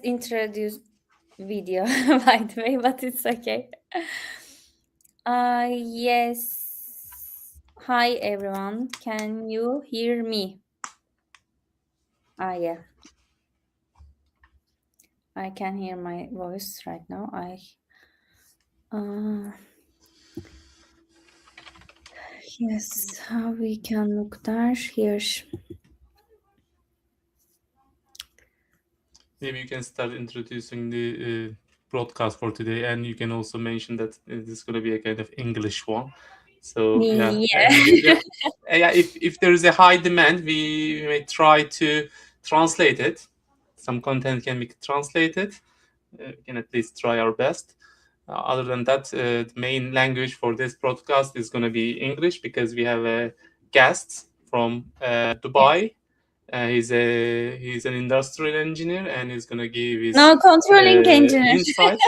introduce video by the way, but it's okay. Yes. Hi everyone. Can you hear me? Yeah. I can hear my voice right now. Yes, we can look there here. Maybe you can start introducing the broadcast for today, and you can also mention that this is going to be a kind of English one. So Yeah. if there is a high demand, we may try to translate it. Some content can be translated. We can at least try our best. Other than that, the main language for this broadcast is going to be English because we have a guest from Dubai. He's an industrial engineer and he's gonna give his No, controlling engineer. insight.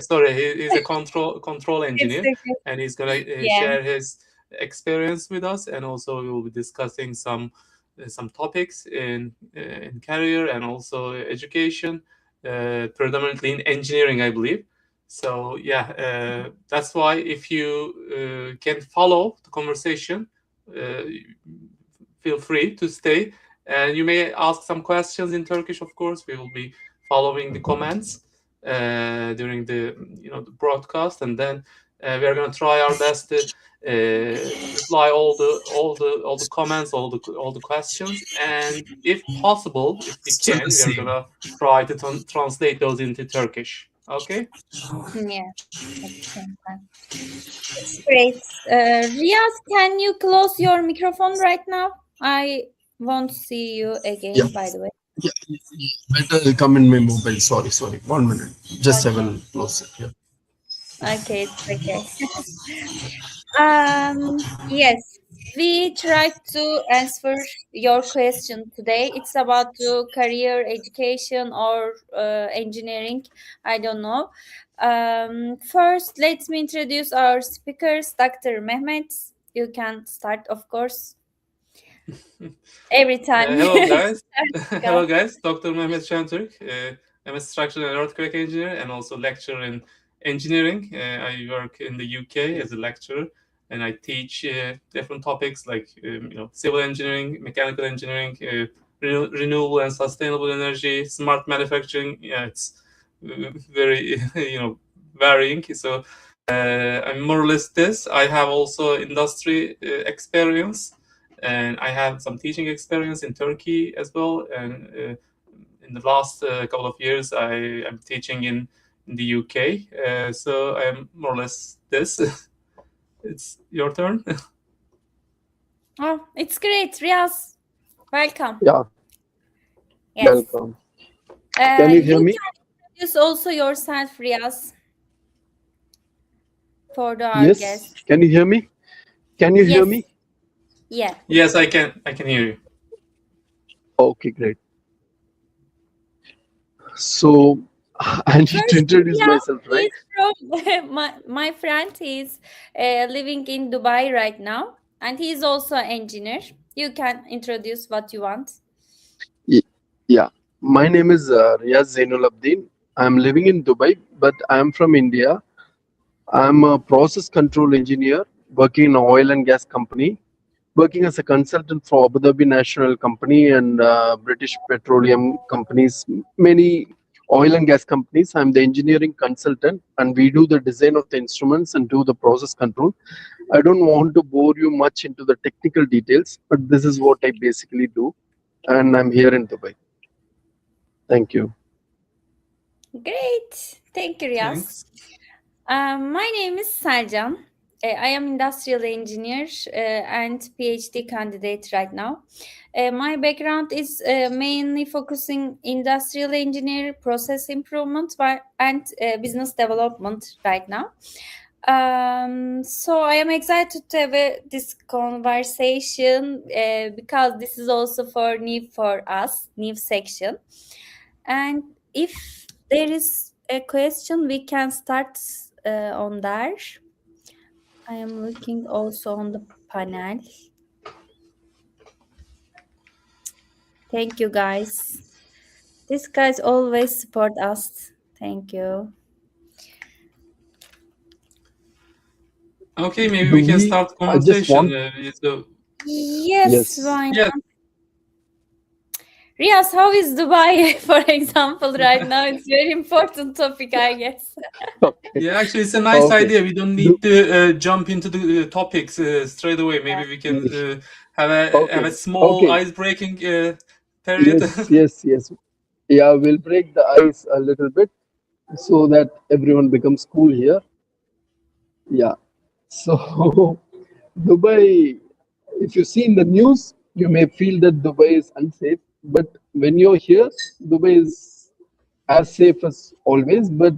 Sorry. He's a control engineer, Okay. and he's gonna Yeah. share his experience with us, and also we will be discussing some topics in career and also education, predominantly in engineering, I believe. So that's why if you can follow the conversation. Feel free to stay, and you may ask some questions in Turkish. Of course, we will be following the comments during the broadcast, and then we are going to try our best to reply all the comments, all the questions, and if possible, if we Still the can, we are same. going to try to translate those into Turkish. Okay. Yeah. At the same time. It's great. Riaz, can you close your microphone right now? I won't see you again, by the way. Yeah. Better come in my mobile. Sorry. 1 minute. Just I Okay. will close it. Yeah. Okay, it's okay. Yes, we tried to answer your question today. It's about the career education or engineering. I don't know. First, let me introduce our speakers, Dr. Mehmet. You can start, of course. Every time. Hello guys. Start, Hello guys. Dr. Mehmet Şentürk. I'm a structural and earthquake engineer and also lecturer in engineering. I work in the UK as a lecturer, and I teach different topics like civil engineering, mechanical engineering, renewable and sustainable energy, smart manufacturing. Yeah, it's very varying. So I'm more or less this. I have also industry experience, and I have some teaching experience in Turkey as well. And in the last couple of years, I am teaching in the UK. So I'm more or less this. It's your turn. Oh, it's great, Riaz. Welcome. Yeah. Yes. Welcome. Can you hear me? Can introduce also yourself, Riaz, for our Yes. guests. Can you hear me? Can you hear me? Yeah. Yes, I can hear you. Okay, great. So I need to introduce myself, right? My friend is living in Dubai right now, and he's also an engineer. You can introduce what you want. Yeah. My name is Riaz Zainul Abdin. I'm living in Dubai, but I'm from India. I'm a process control engineer working in an oil and gas company, working as a consultant for Abu Dhabi National Company and British Petroleum companies, many oil and gas companies. I'm the engineering consultant, and we do the design of the instruments and do the process control. I don't want to bore you much into the technical details, but this is what I basically do, and I'm here in Dubai. Thank you. Great. Thank you, Riaz. My name is Selcan. I am industrial engineer and PhD candidate right now. My background is mainly focusing industrial engineer, process improvement, and business development right now. So I am excited to have this conversation because this is also new for us, new section. And if there is a question, we can start on there. I am looking also on the panel. Thank you, guys. These guys always support us. Thank you. Okay, maybe Do we can we? start I just conversation. want. So, Yes, Yes. why yeah, not? Riaz, how is Dubai, for example, right now? It's very important topic, I guess. Okay. yeah. Actually, it's a nice Okay. idea. We don't Do, need to jump into the topics straight away. Maybe we can have okay. a small Okay. ice-breaking period. Yes. Yeah, we'll break the ice a little bit so that everyone becomes cool here. Yeah. So, Dubai, if you see in the news, you may feel that Dubai is unsafe. But when you're here, Dubai is as safe as always. But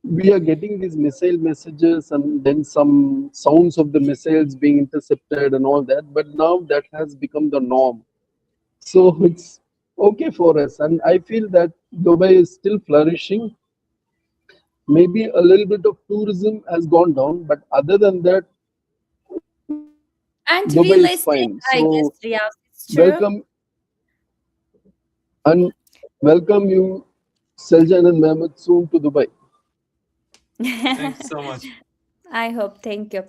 we are getting these missile messages and then some sounds of the missiles being intercepted and all that. But now that has become the norm. So it's okay for us. And I feel that Dubai is still flourishing. Maybe a little bit of tourism has gone down, but other than that, And Dubai real is estate, fine. I So guess, Riaz, it's true. welcome and welcome you, Seljan and Mehmet, soon to Dubai. Thank you so much. I hope. Thank you.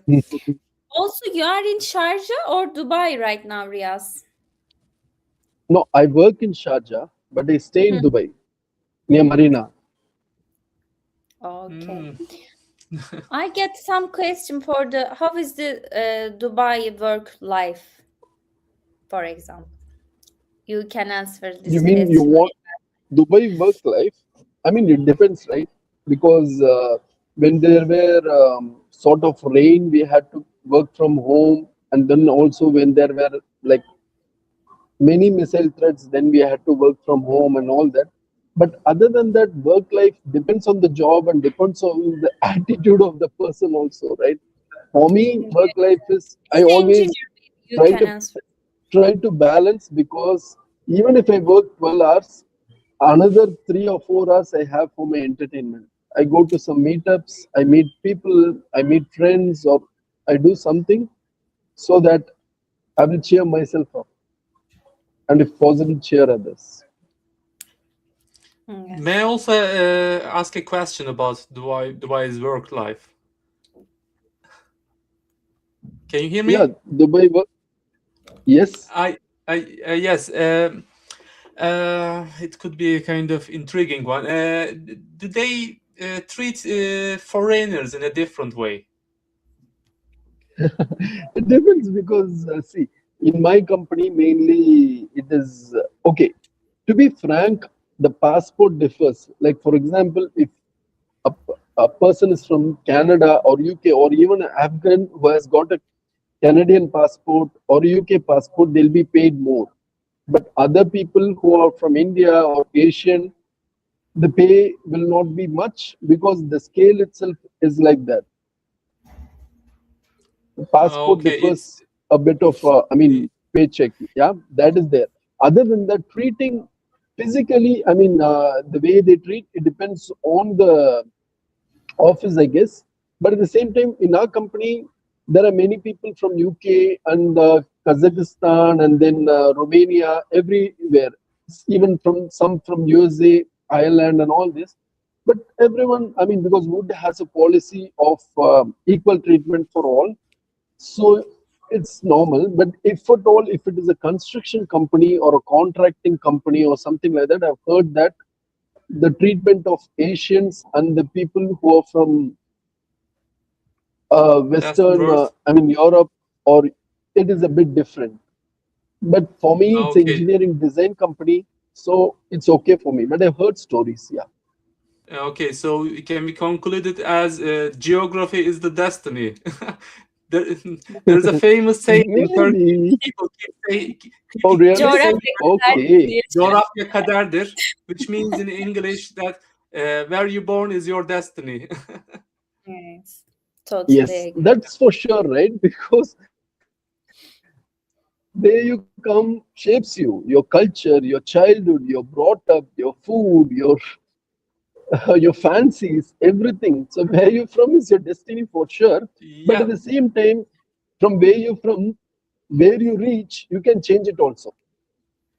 Also, you are in Sharjah or Dubai right now, Riaz? No, I work in Sharjah, but I stay in Mhm. Dubai near Marina. Okay. Mm. I get some question for the how is the Dubai work life, for example. You can answer You this mean you question. want Dubai work life? I mean, it depends, right? Because when there were sort of rain, we had to work from home, and then also when there were like many missile threats, then we had to work from home and all that. But other than that, work life depends on the job and depends on the attitude of the person also, right? For me, Yeah. work life is As I an engineer, always maybe you try can to answer. balance because even if I work 12 hours, another 3 or 4 hours I have for my entertainment. I go to some meetups, I meet people, I meet friends, or I do something so that I will cheer myself up and if possible cheer others. Yes. May I also ask a question about Dubai's work life? Can you hear Yeah, me? Dubai work. Yes, I, yes. It could be a kind of intriguing one. Do they treat foreigners in a different way? it depends because see, in my company mainly it is okay. To be frank, the passport differs. Like for example, if a, a person is from Canada or UK or even an Afghan who has got a Canadian passport or UK passport, they'll be paid more. But other people who are from India or Asian, the pay will not be much because the scale itself is like that. The passport Okay, differs a bit of, I i- mean, paycheck. Yeah, that is there. Other than that, treating physically, I mean, the way they treat, it depends on the office, I guess. But at the same time, in our company, there are many people from UK and Kazakhstan and then Romania, everywhere, even from some from USA, Ireland, and all this. But everyone, I mean, because Wood has a policy of equal treatment for all, so it's normal. But if at all, if it is a construction company or a contracting company or something like that, I've heard that the treatment of Asians and the people who are from Western Western, world. I mean Europe, or it is a bit different. But for me, it's Okay, engineering design company, so it's okay for me. But I've heard stories, yeah. okay. So can we conclude it as geography is the destiny? There, there's a famous saying in Turkey. Maybe. People Oh, keep really? saying Coğrafya Okay. kaderdir. "Coğrafya kaderdir," which means in English that where you born is your destiny. Yes, totally Yes, agree. that's for sure, right? Because where you come shapes you, your culture, your childhood, your brought up, your food, your your fancies, everything. So where you're from is your destiny for sure. But at Yeah, the same time, from where you're from, where you reach, you can change it also.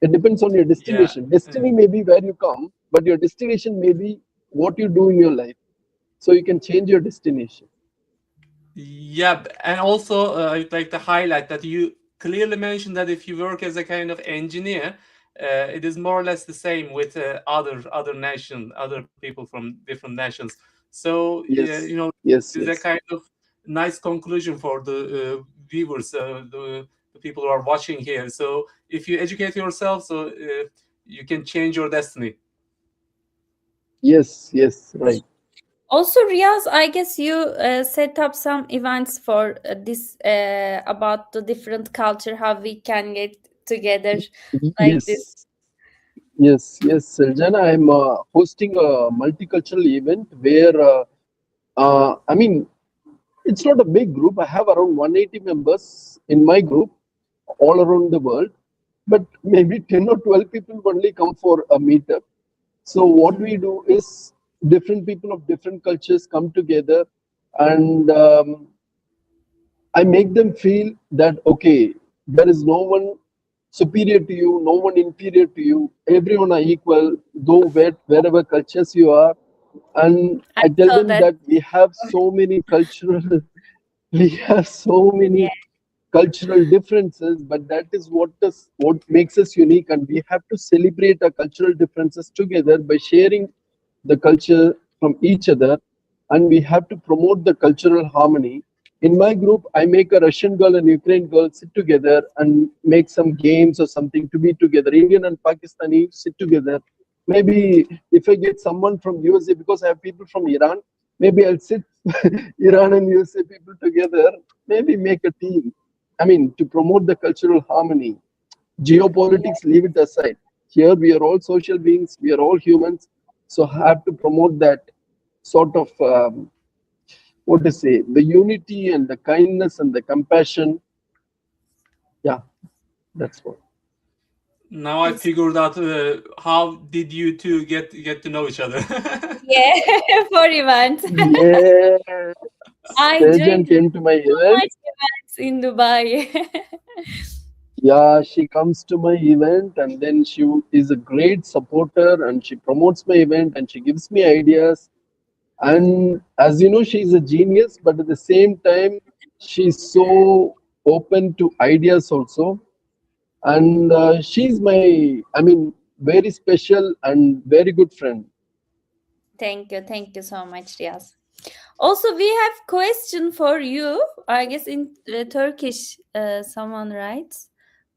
It depends on your destination. Destiny may be where you come, but your destination may be what you do in your life. So you can change your destination. Yeah, and also I'd like to highlight that you clearly mentioned that if you work as a kind of engineer, it is more or less the same with other people from different nations. So Yes, this yes, is a yes. kind of nice conclusion for the viewers, the people who are watching here. So if you educate yourself, so you can change your destiny. Yes, yes, right. Also, Riaz, I guess you set up some events for this about the different culture, how we can get together like this. Yes, yes, Saljana. I'm hosting a multicultural event where, I mean, it's not a big group. I have around 180 members in my group all around the world, but maybe 10 or 12 people only come for a meetup. So what we do is different people of different cultures come together, and I make them feel that okay, there is no one superior to you, no one inferior to you. Everyone are equal, though wherever cultures you are. And I I tell saw them that. that we have so many cultural, we have so Yeah, many cultural differences, but that is what makes us unique, and we have to celebrate our cultural differences together by sharing the culture from each other, and we have to promote the cultural harmony. In my group, I make a Russian girl and Ukraine girl sit together and make some games or something to be together. Indian and Pakistani sit together. Maybe if I get someone from USA, because I have people from Iran, maybe I'll sit Iran and USA people together, maybe make a team. I mean, to promote the cultural harmony. Geopolitics, leave it aside. Here we are all social beings, we are all humans, so have to promote that sort of what to say, the unity and the kindness and the compassion. Yeah, that's what. Now I figured out how did you two get to know each other. yeah, for events. Yeah, I Tejan joined came to my so event. much events in Dubai. Yeah, she comes to my event and then she is a great supporter and she promotes my event and she gives me ideas. And as you know, she's a genius, but at the same time, she's so open to ideas also. And she's my, I mean, very special and very good friend. Thank you so much, Riaz. Also, we have question for you. I guess in Turkish, someone writes.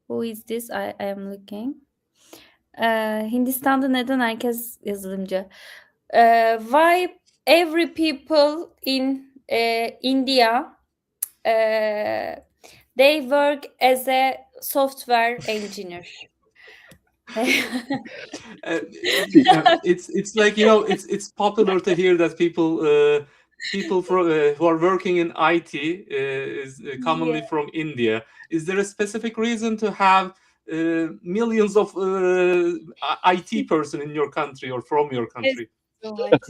Who is this? I am looking. Hindistan'da neden herkes yazılımcı? Why every people in India they work as a software engineer? It's like it's popular to hear that people who are working in IT is commonly Yeah. from India. Is there a specific reason to have millions of IT person in your country or from your Yes, country? so much.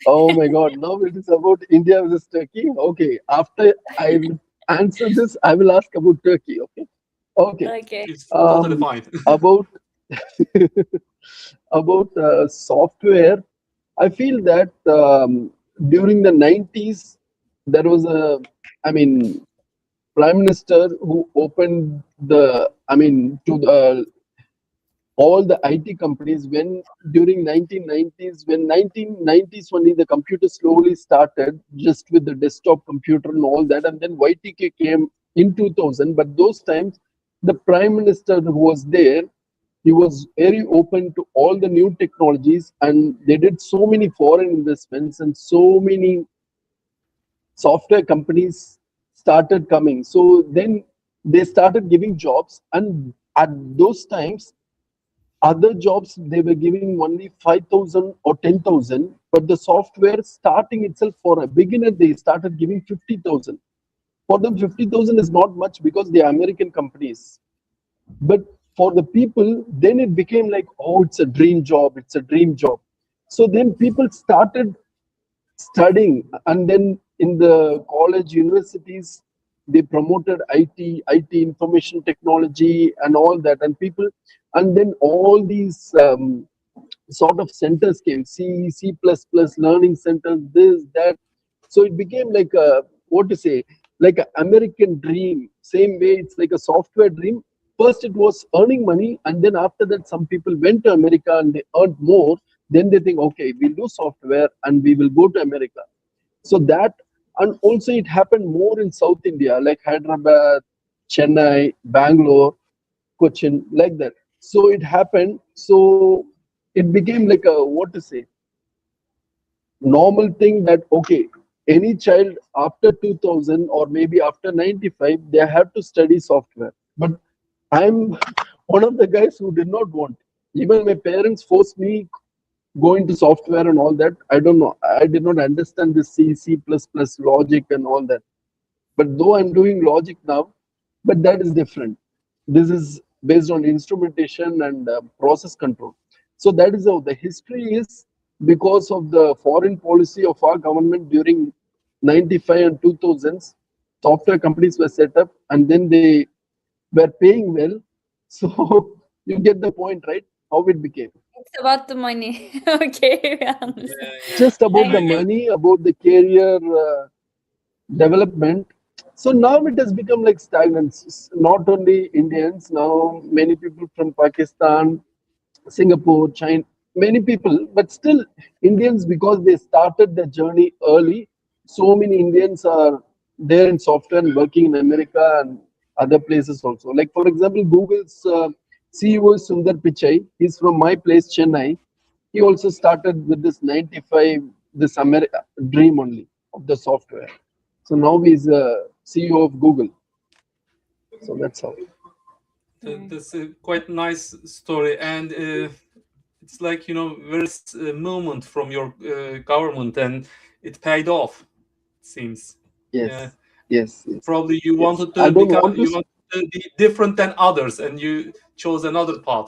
Oh my God, now it is about India versus Turkey. Okay, after I will answer this, I will ask about Turkey. Okay. Okay. Okay. It's totally fine. About about software, I feel that during the 90s, there was a, I mean, prime minister who opened the, I mean, to the all the IT companies when during 1990s, when 1990s only the computer slowly started just with the desktop computer and all that, and then YTK came in 2000. But those times, the prime minister who was there, he was very open to all the new technologies, and they did so many foreign investments and so many software companies started coming. So then they started giving jobs, and at those times other jobs they were giving only 5,000 or 10,000, but the software starting itself for a beginner they started giving 50,000. For them 50,000 is not much because they are American companies, but for the people then it became like, oh, it's a dream job, it's a dream job. So then people started studying, and then in the college universities they promoted IT, information technology, and all that, and people, and then all these sort of centers came, C++, learning centers, this, that. So it became like a, what to say, like an American dream. Same way, it's like a software dream. First, it was earning money, and then after that, some people went to America and they earned more. Then they think, okay, we'll do software and we will go to America. So that, and also it happened more in South India, like Hyderabad, Chennai, Bangalore, Cochin, like that. So it happened. So it became like a, what to say, normal thing that, okay, any child after 2000 or maybe after 95, they have to study software. But I'm one of the guys who did not want. Even my parents forced me go into software and all that. I don't know. I did not understand this C++ logic and all that. But though I'm doing logic now, but that is different. This is based on instrumentation and process control. So that is how the history is, because of the foreign policy of our government during 95 and 2000s. Software companies were set up and then they were paying well. So you get the point, right? How it became. It's about the money. Okay, we understand. Just about the Thank you. money, about the career development. So now it has become like stagnant. Not only Indians, now many people from Pakistan, Singapore, China, many people, but still Indians, because they started the journey early. So many Indians are there in software and working in America and other places also. Like for example, Google's CEO is Sundar Pichai. He's from my place, Chennai. He also started with this 95, this America dream only of the software. So now he's CEO of Google. So that's how. That's a quite nice story, and it's like, very movement from your government, and it paid off. It seems. Yes. Yeah. Yes. Yes. Probably you Yes. wanted I to don't become, want to you wanted to be different than others, and you chose another path.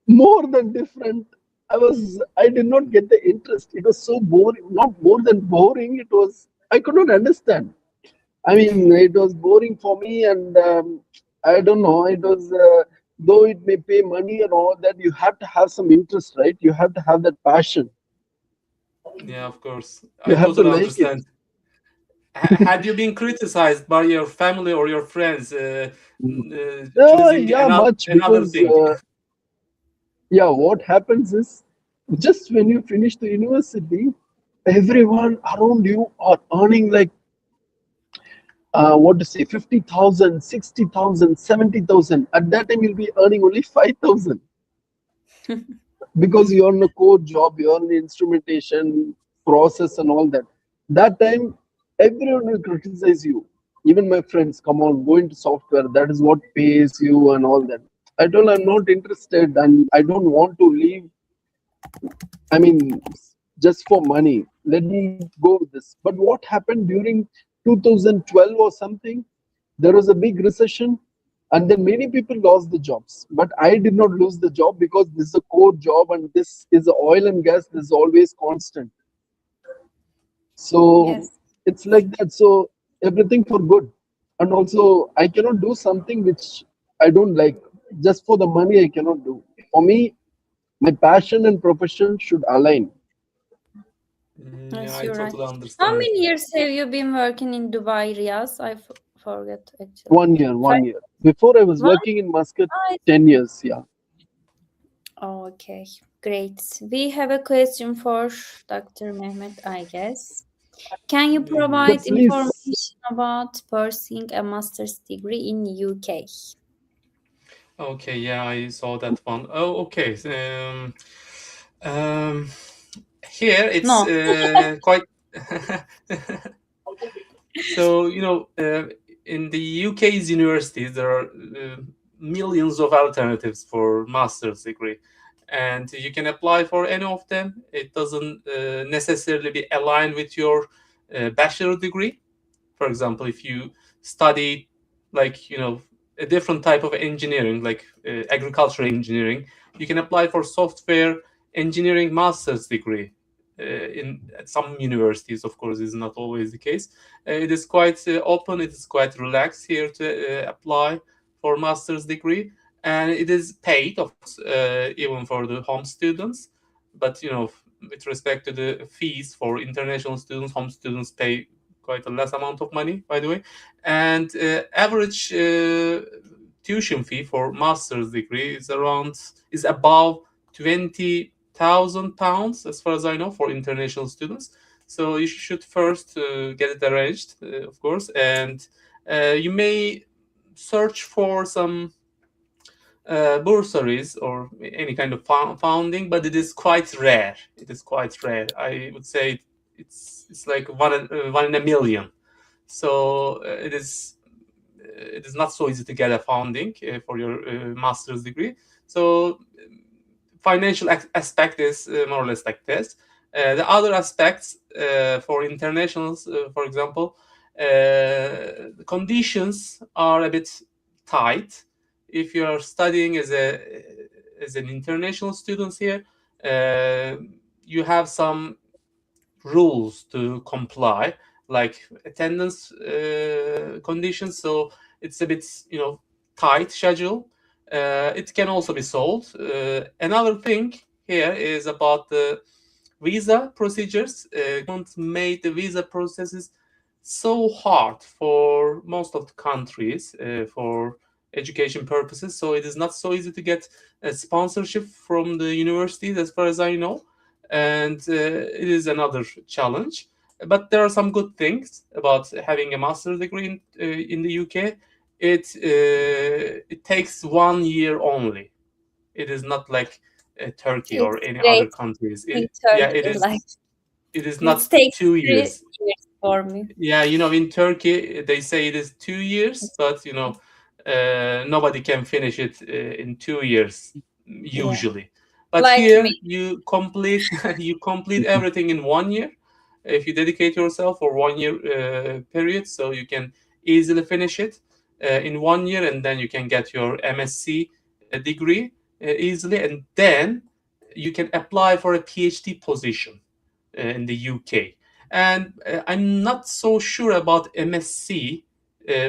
more than different. I did not get the interest. It was so boring. Not more than boring. It was, I could not understand. I mean, it was boring for me, and I don't know. It was, though it may pay money and all that, you have to have some interest, right? You have to have that passion. Yeah, of course. You I have to totally like it. understand. Had you been criticized by your family or your friends choosing Yeah, much, another because thing? yeah, what happens is, just when you finish the university, everyone around you are earning like what to say, 50,000, 60,000, 70,000. At that time, you'll be earning only 5,000 because you're in a core job, you're in instrumentation, process, and all that. That time, everyone will criticize you. Even my friends, come on, go into software. That is what pays you and all that. I told I'm not interested and I don't want to leave. I mean, just for money. Let me go with this. But what happened during 2012 or something? There was a big recession, and then many people lost the jobs. But I did not lose the job because this is a core job, and this is oil and gas. This is always constant. So Yes. it's like that. So everything for good. And also, I cannot do something which I don't like. Just for the money, I cannot do. For me, my passion and profession should align. Yeah, Yes, I you're right. totally How understand. many years have you been working in Dubai, Riaz? I forget actually. 1 year, 1 year. Before I was One? working in Muscat, Ah, 10 years. Yeah. oh, okay, great. We have a question for Dr. Mehmet, I guess. Can you Mhm. provide Yeah, please. information about pursuing a master's degree in UK? Okay, yeah, I saw that one. Oh, okay. Um, here it's No. quite. So, in the UK's universities, there are millions of alternatives for master's degree, and you can apply for any of them. It doesn't necessarily be aligned with your bachelor degree. For example, if you study like a different type of engineering, like agricultural engineering, you can apply for software engineering master's degree at some universities, of course, is not always the case. It is quite open. It is quite relaxed here to apply for master's degree, and it is paid, of course, even for the home students. But with respect to the fees for international students, home students pay quite a less amount of money, by the way. And average tuition fee for master's degree is above £20,000, as far as I know, for international students. So you should first get it arranged, of course, and you may search for some bursaries or any kind of funding, but it is quite rare. I would say it's like one in a million. So it is not so easy to get a funding for your master's degree. So financial aspect is more or less like this. The other aspects for internationals, for example, the conditions are a bit tight. If you are studying as an international student here, you have some rules to comply, like attendance conditions. So it's a bit tight schedule. It can also be solved. Another thing here is about the visa procedures. Government made the visa processes so hard for most of the countries for education purposes. So it is not so easy to get a sponsorship from the universities, as far as I know. And it is another challenge. But there are some good things about having a master's degree in the UK. It takes 1 year only. It is not like Turkey or any other countries. It is not 2 years. For me. Yeah, in Turkey they say it is 2 years, but nobody can finish it in 2 years usually. But Like here me. you complete everything in 1 year if you dedicate yourself for 1 year period. So you can easily finish it in 1 year, and then you can get your MSc degree easily, and then you can apply for a PhD position in the UK. And I'm not so sure about MSc,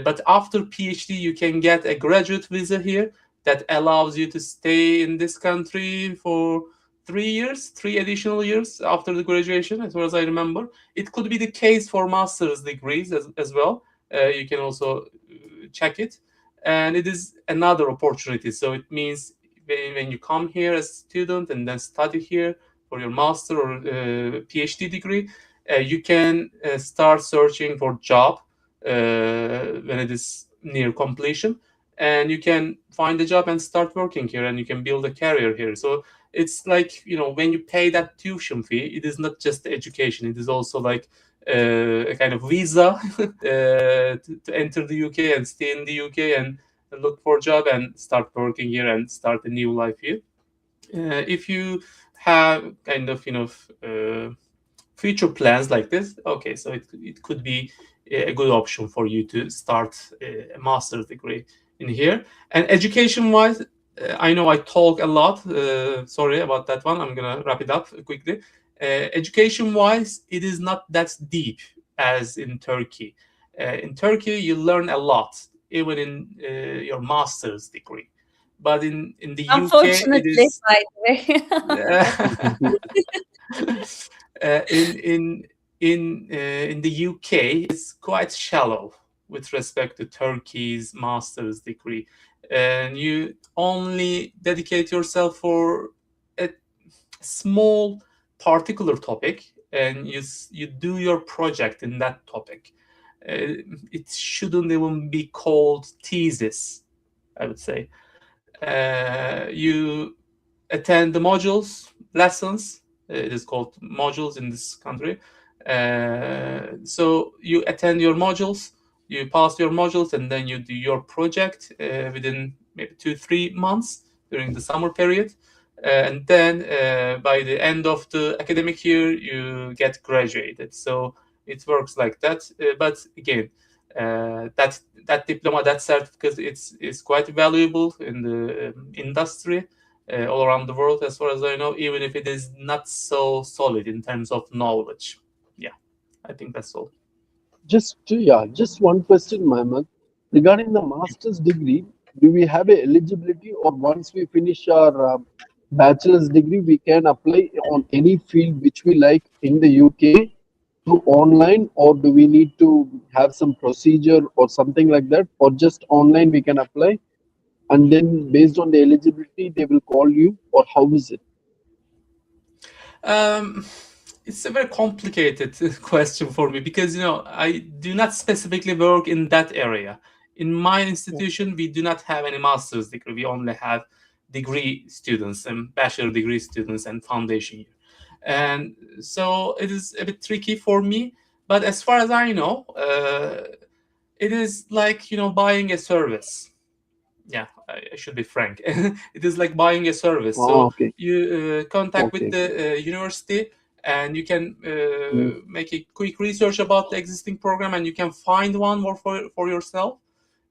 but after PhD you can get a graduate visa here that allows you to stay in this country for 3 additional years after the graduation, as far as I remember. It could be the case for master's degrees as well. You can also check it, and it is another opportunity. So it means when you come here as a student and then study here for your master or PhD degree, you can start searching for job when it is near completion, and you can find a job and start working here, and you can build a career here. So it's like, when you pay that tuition fee, it is not just the education, it is also like a kind of visa to enter the UK and stay in the UK and look for a job and start working here and start a new life here. If you have kind of future plans like this, okay, so it could be a good option for you to start a master's degree in here. And education wise, I know I talk a lot, sorry about that one, I'm gonna wrap it up quickly. Education wise, it is not that deep as in Turkey. In Turkey you learn a lot even in your master's degree, but in the Unfortunately, UK it is by the way. In the UK, it's quite shallow with respect to Turkey's master's degree, and you only dedicate yourself for a small particular topic, and you do your project in that topic. It shouldn't even be called thesis, I would say. You attend the modules, lessons. It is called modules in this country. So you attend your modules, you pass your modules, and then you do your project within maybe 2-3 months during the summer period. And then by the end of the academic year, you get graduated. So it works like that. But again, that diploma, that certificate, it's quite valuable in the industry. all around the world, as far as I know, even if it is not so solid in terms of knowledge. Yeah, I think that's all. Just one question, Mohammed. Regarding the master's degree, do we have a eligibility, or once we finish our bachelor's degree, we can apply on any field which we like in the UK through online, or do we need to have some procedure or something like that, or just online we can apply, and then based on the eligibility they will call you, or how is it? It's a very complicated question for me because, I do not specifically work in that area. In my institution, we do not have any master's degree. We only have degree students and bachelor degree students and foundation year. And so it is a bit tricky for me. But as far as I know, it is like, buying a service. Yeah, I should be frank. It is like buying a service. So Okay. you contact with Okay. the university, and you can make a quick research about the existing program, and you can find one more for yourself.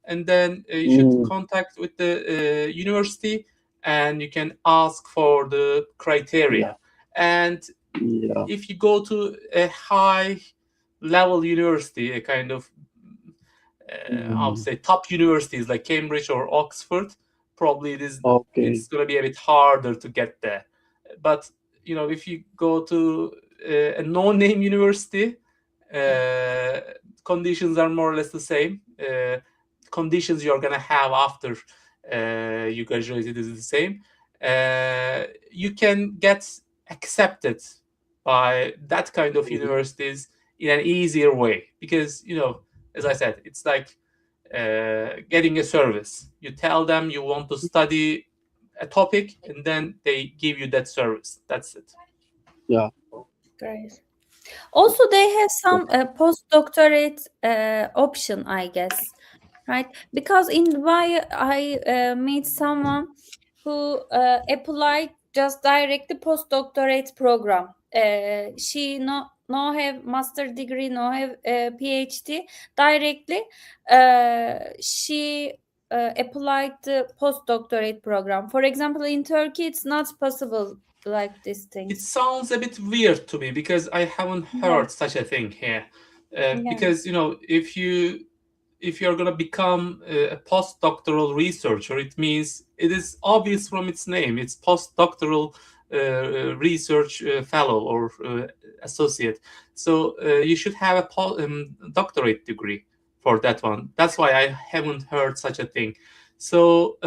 And then you should contact with the university, and you can ask for the criteria. And Yeah. if you go to a high level university, a kind of I would say top universities like Cambridge or Oxford, probably Okay. it's going to be a bit harder to get there. But if you go to a no-name university, conditions are more or less the same. Conditions you're going to have after you graduated is the same. You can get accepted by that kind of universities in an easier way because, as I said, it's like getting a service. You tell them you want to study a topic, and then they give you that service. That's it. Yeah. Great. Also, they have some postdoctorate option, I guess, right? Because in Dubai, I met someone who applied just directly postdoctorate program. She no have master degree, no have PhD. Directly, she applied the postdoctorate program. For example, in Turkey, it's not possible like this thing. It sounds a bit weird to me because I haven't heard such a thing here. Because if you're going to become a postdoctoral researcher, it means it is obvious from its name. It's postdoctoral research fellow or associate. So you should have a doctorate degree for that one. That's why I haven't heard such a thing. So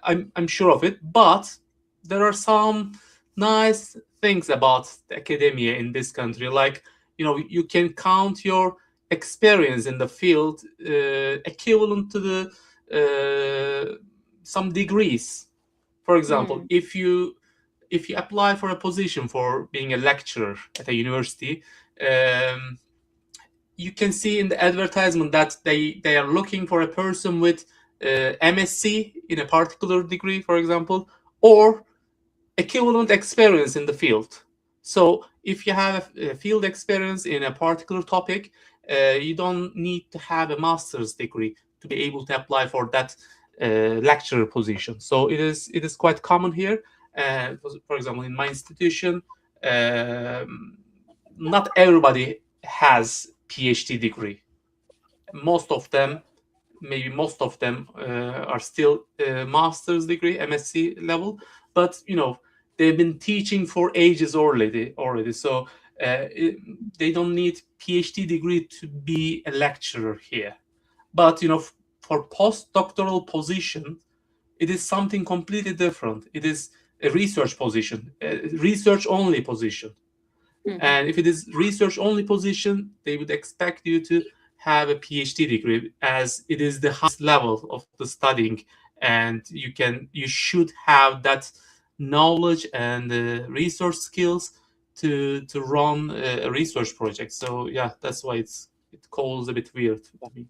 I'm sure of it, but there are some nice things about the academia in this country. Like, you can count your experience in the field equivalent to the some degrees. For example, if you apply for a position for being a lecturer at a university, you can see in the advertisement that they are looking for a person with MSc in a particular degree, for example, or equivalent experience in the field. So if you have a field experience in a particular topic, you don't need to have a master's degree to be able to apply for that lecturer position. So it is quite common here. For example, in my institution, not everybody has PhD degree. Most of them are still master's degree, MSc level, but they've been teaching for ages already. So they don't need PhD degree to be a lecturer here. But for postdoctoral position, it is something completely different. It is a research position, a research only position. And if it is research only position, they would expect you to have a PhD degree, as it is the highest level of the studying, and you should have that knowledge and research skills to run a research project. So yeah, that's why it calls a bit weird to me.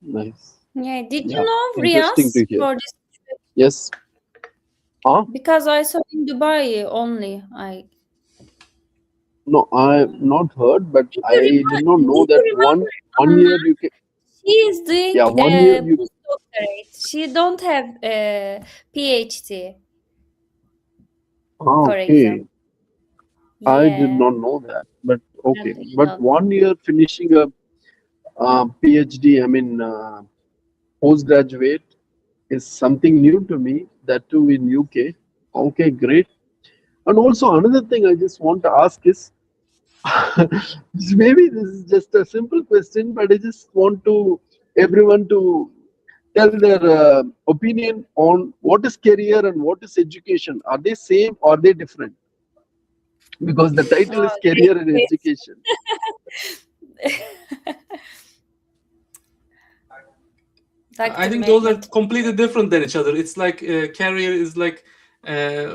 Nice. Yeah. Did you know Interesting Riyaz to hear. for this? Yes. Because I saw in Dubai only. No, I've not heard, but I did not know that one year you can. He is doing 1 year you. doctorate. She don't have a PhD, for Okay, example. I did Yeah, not know that. But okay, and but 1 year finishing a PhD, I mean postgraduate, is something new to me. That too in UK. Okay, great. And also another thing I just want to ask is, maybe this is just a simple question, but I just want to everyone to tell their opinion on what is career and what is education. Are they same or are they different? Because the title is great career and education. question. I Dr. think those are Mehmet. completely different than each other. It's like career is like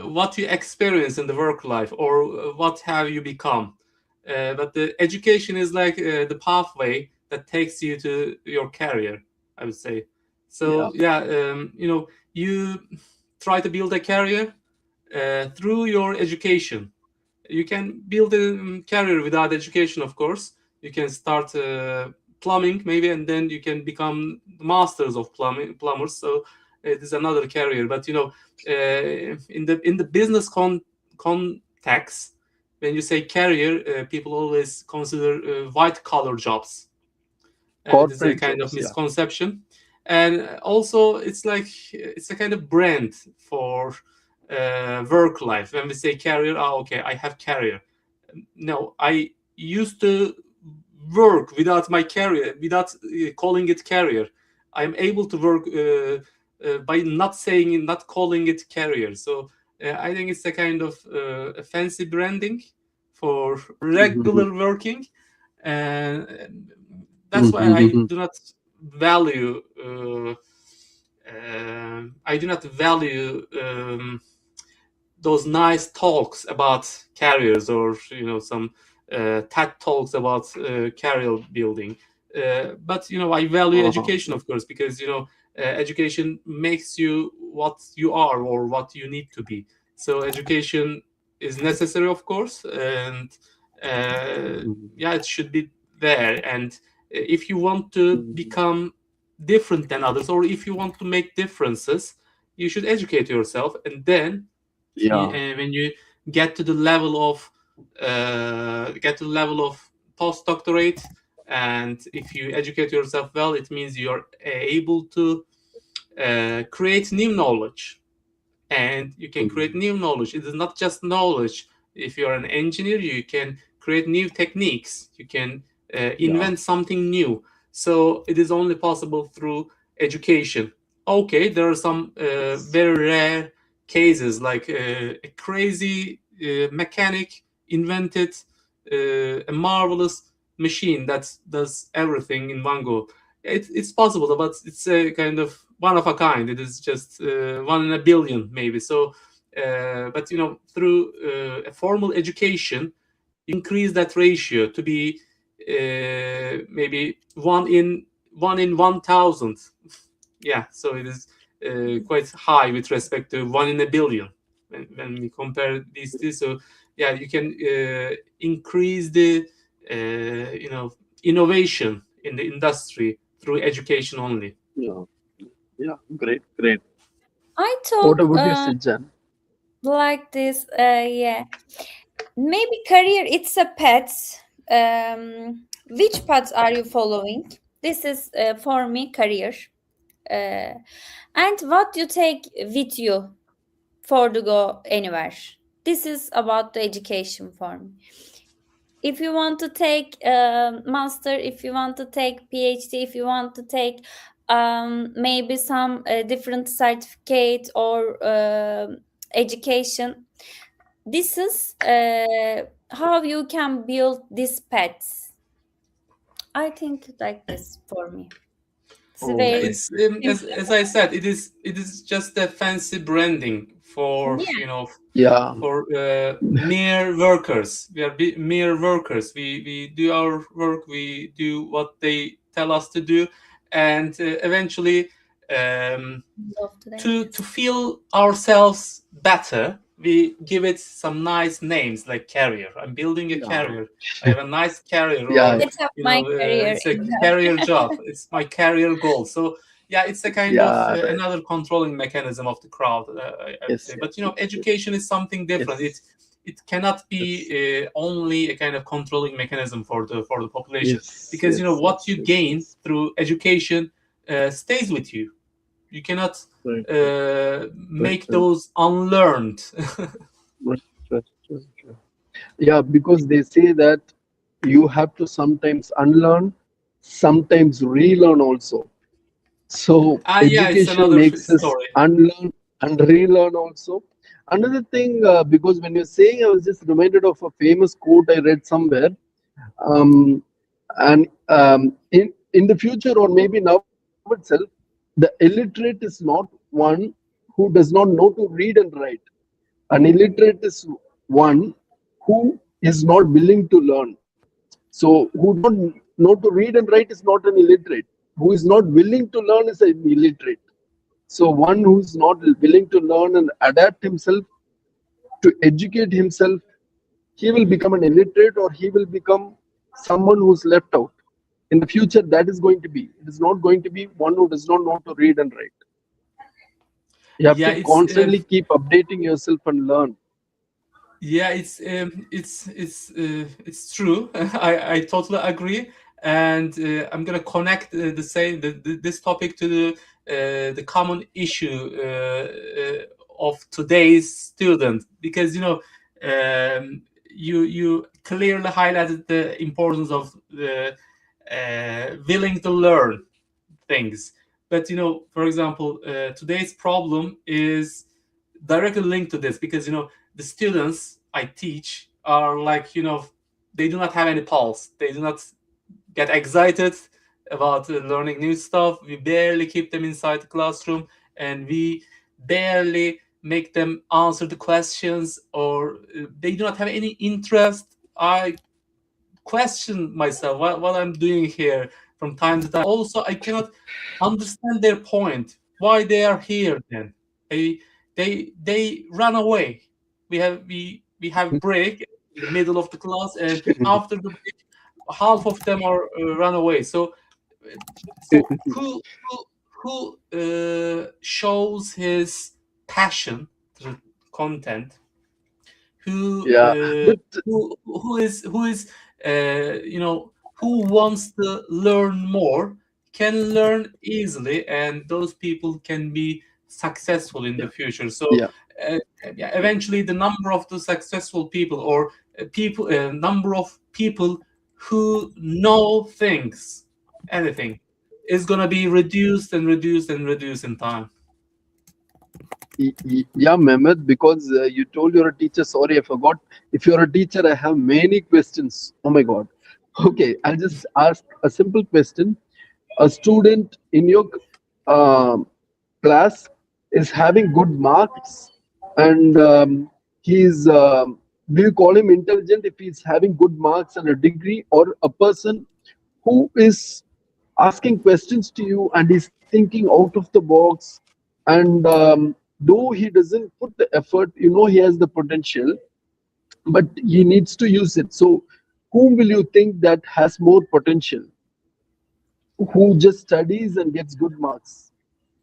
what you experience in the work life, or what have you become. But the education is like the pathway that takes you to your career, I would say. So Yeah. you try to build a career through your education. You can build a career without education, of course. You can start plumbing maybe, and then you can become masters of plumbers. So it is another career. But in the business context, when you say career, people always consider white collar jobs. It is a Corporate kind of jobs. Yeah. misconception, and also it's like it's a kind of brand for work life. When we say career, okay, I have career. No, I used to work without my career, without calling it career. I'm able to work by not calling it career. So I think it's a kind of a fancy branding for regular working, and that's why I do not value. I do not value those nice talks about careers, or some TED talks about career building. But I value education, of course, because education makes you what you are or what you need to be. So education is necessary, of course, and yeah, it should be there. And if you want to become different than others, or if you want to make differences, you should educate yourself, and then when you get to the level of postdoctorate, and if you educate yourself well, it means you're able to create new knowledge, and you can create new knowledge. It is not just knowledge. If you're an engineer, you can create new techniques, you can invent something new. So it is only possible through education. Okay, there are some very rare cases, like a crazy mechanic invented a marvelous machine that does everything in one go. It's possible, but it's a kind of one of a kind. It is just 1 in a billion, maybe. So, but through a formal education, you increase that ratio to be maybe 1 in 1,000. Yeah, so it is quite high with respect to 1 in a billion when we compare these two. So yeah, you can increase the innovation in the industry through education only. Yeah, great. I What talk about you, Sijan? like this. Yeah, maybe career. It's a path. Which path are you following? This is for me career. And what you take with you for to go anywhere. This is about the education for me. If you want to take master, if you want to take PhD, if you want to take maybe some different certificate or education, this is how you can build these paths. I think like this for me. It's very It's as I said, it is just a fancy branding for yeah. for mere workers. We are mere workers. We do our work. We do what they tell us to do, and eventually, to feel ourselves better, we give it some nice names like career. I'm building a career. I have a nice career. Or, It's my career. it's a career job. It's my career goal. So Yeah, it's a kind Yeah, of right. another controlling mechanism of the crowd, I would Yes, say. yes, But yes, yes. education is something different. Yes. It cannot be Yes. only a kind of controlling mechanism for the population, Yes. because Yes. what Yes. you Yes. gain Yes. through education stays with you. You cannot Right. Right. make Right. those unlearned. Right. Right. Right. Right. Yeah, because they say that you have to sometimes unlearn, sometimes relearn also. So Yeah, it's education another makes us story. unlearn and relearn also. Another thing, because when you're saying, I was just reminded of a famous quote I read somewhere. Um, and in the future, or maybe now itself, the illiterate is not one who does not know to read and write. An illiterate is one who is not willing to learn. So who don't know to read and write is not an illiterate. Who is not willing to learn is an illiterate. So one who is not willing to learn and adapt himself to educate himself, he will become an illiterate, or he will become someone who's left out. In the future, that is going to be. It is not going to be one who does not know to read and write. You have Yeah, to constantly keep updating yourself and learn. it's true. I totally agree, and I'm gonna connect this topic to the common issue of today's student, because you clearly highlighted the importance of the willing to learn things. But for example, today's problem is directly linked to this, because the students I teach are like, they do not have any pulse. They do not get excited about learning new stuff. We barely keep them inside the classroom, and we barely make them answer the questions, or they do not have any interest. I question myself what I'm doing here from time to time. Also, I cannot understand their point, why they are here. Then they run away. We have break in the middle of the class, and after the break, half of them are run away. So who shows his passion to the content, who Yeah, uh, but who is who wants to learn more, can learn easily, and those people can be successful in the yeah, future. So yeah, uh, yeah, eventually the number of the successful people, or number of people who know things, anything, is going to be reduced and reduced and reduced in time. yeah, Mehmet, because you told you're a teacher. Sorry, I forgot. If you're a teacher, I have many questions. Oh my God. Okay, I'll just ask a simple question. A student in your um class is having good marks, and he's do you call him intelligent if he's having good marks and a degree, or a person who is asking questions to you and is thinking out of the box, and though he doesn't put the effort, he has the potential, but he needs to use it. So whom will you think that has more potential, who just studies and gets good marks?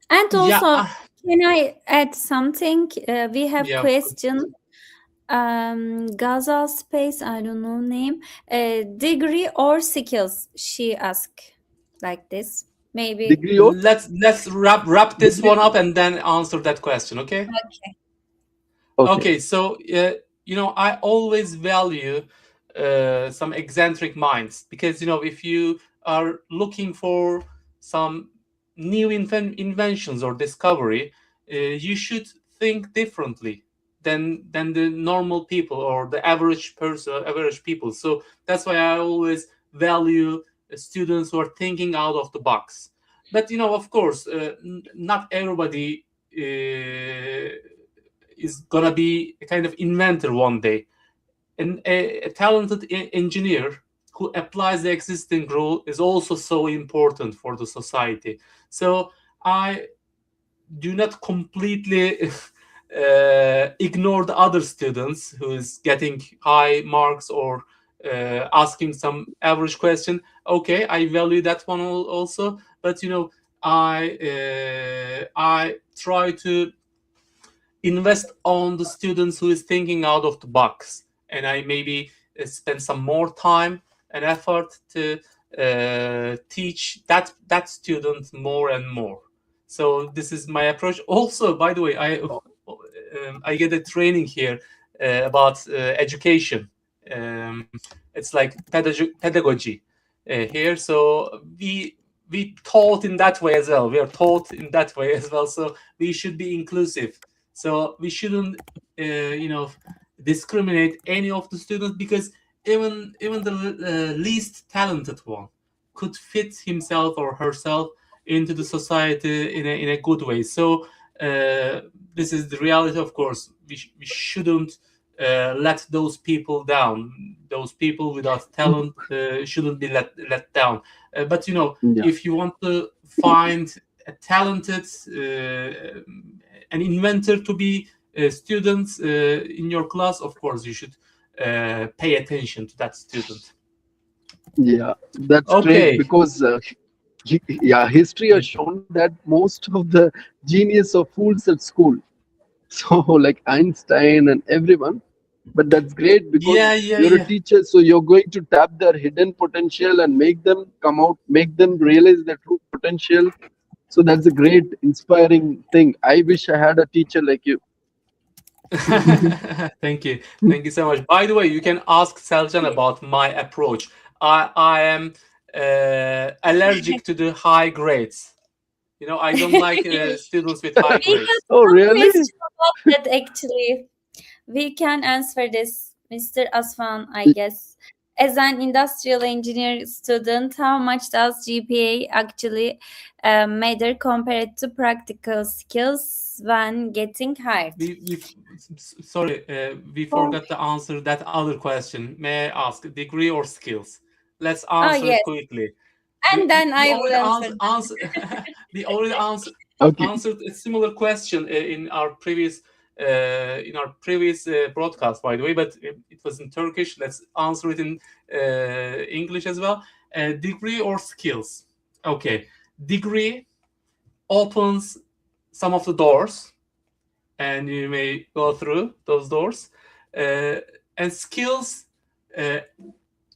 And Yeah, also, can I add something? We have yeah, of course. question. Gaza Space, I don't know name. Degree or skills? She asked like this. Maybe. Degree or Let's wrap this degree? one up and then answer that question, okay? Okay. Okay. Okay, so I always value some eccentric minds, because if you are looking for some new inventions or discovery, you should think differently than the normal people, or the average people. So that's why I always value students who are thinking out of the box. But of course, not everybody is gonna be a kind of inventor one day. And a talented engineer who applies the existing rule is also so important for the society. So I do not completely ignore the other students who is getting high marks, or asking some average question. Okay, I value that one also, but I try to invest on the students who is thinking out of the box, and I maybe spend some more time and effort to teach that student more and more. So this is my approach. Also, by the way, I get a training here about education. It's like pedagogy here. So we taught in that way as well. We are taught in that way as well. So we should be inclusive. So we shouldn't, discriminate any of the students, because even the least talented one could fit himself or herself into the society in a good way. So this is the reality. Of course, we shouldn't let those people down. Those people without talent shouldn't be let down. But Yeah. if you want to find a talented an inventor to be students in your class, of course you should pay attention to that student. Yeah, that's Okay. great, because history has shown that most of the genius are fools at school. So like Einstein and everyone, but that's great because Yeah, you're a teacher, so you're going to tap their hidden potential and make them come out, make them realize their true potential. So that's a great, inspiring thing. I wish I had a teacher like you. Thank you so much. By the way, you can ask Selcan about my approach. I am allergic to the high grades. I don't like students with high We grades. have Oh, one really? question about that actually. We can answer this, Mr. Asfan, I guess. As an industrial engineer student, how much does GPA actually matter compared to practical skills when getting hired? Sorry, we forgot to answer that other question. May I ask, degree or skills? Let's answer yes. it quickly. And then we I will already answer. we already Okay. answered a similar question in our previous broadcast, by the way, but it was in Turkish. Let's answer it in English as well. Degree or skills? Okay, degree opens some of the doors, and you may go through those doors, and skills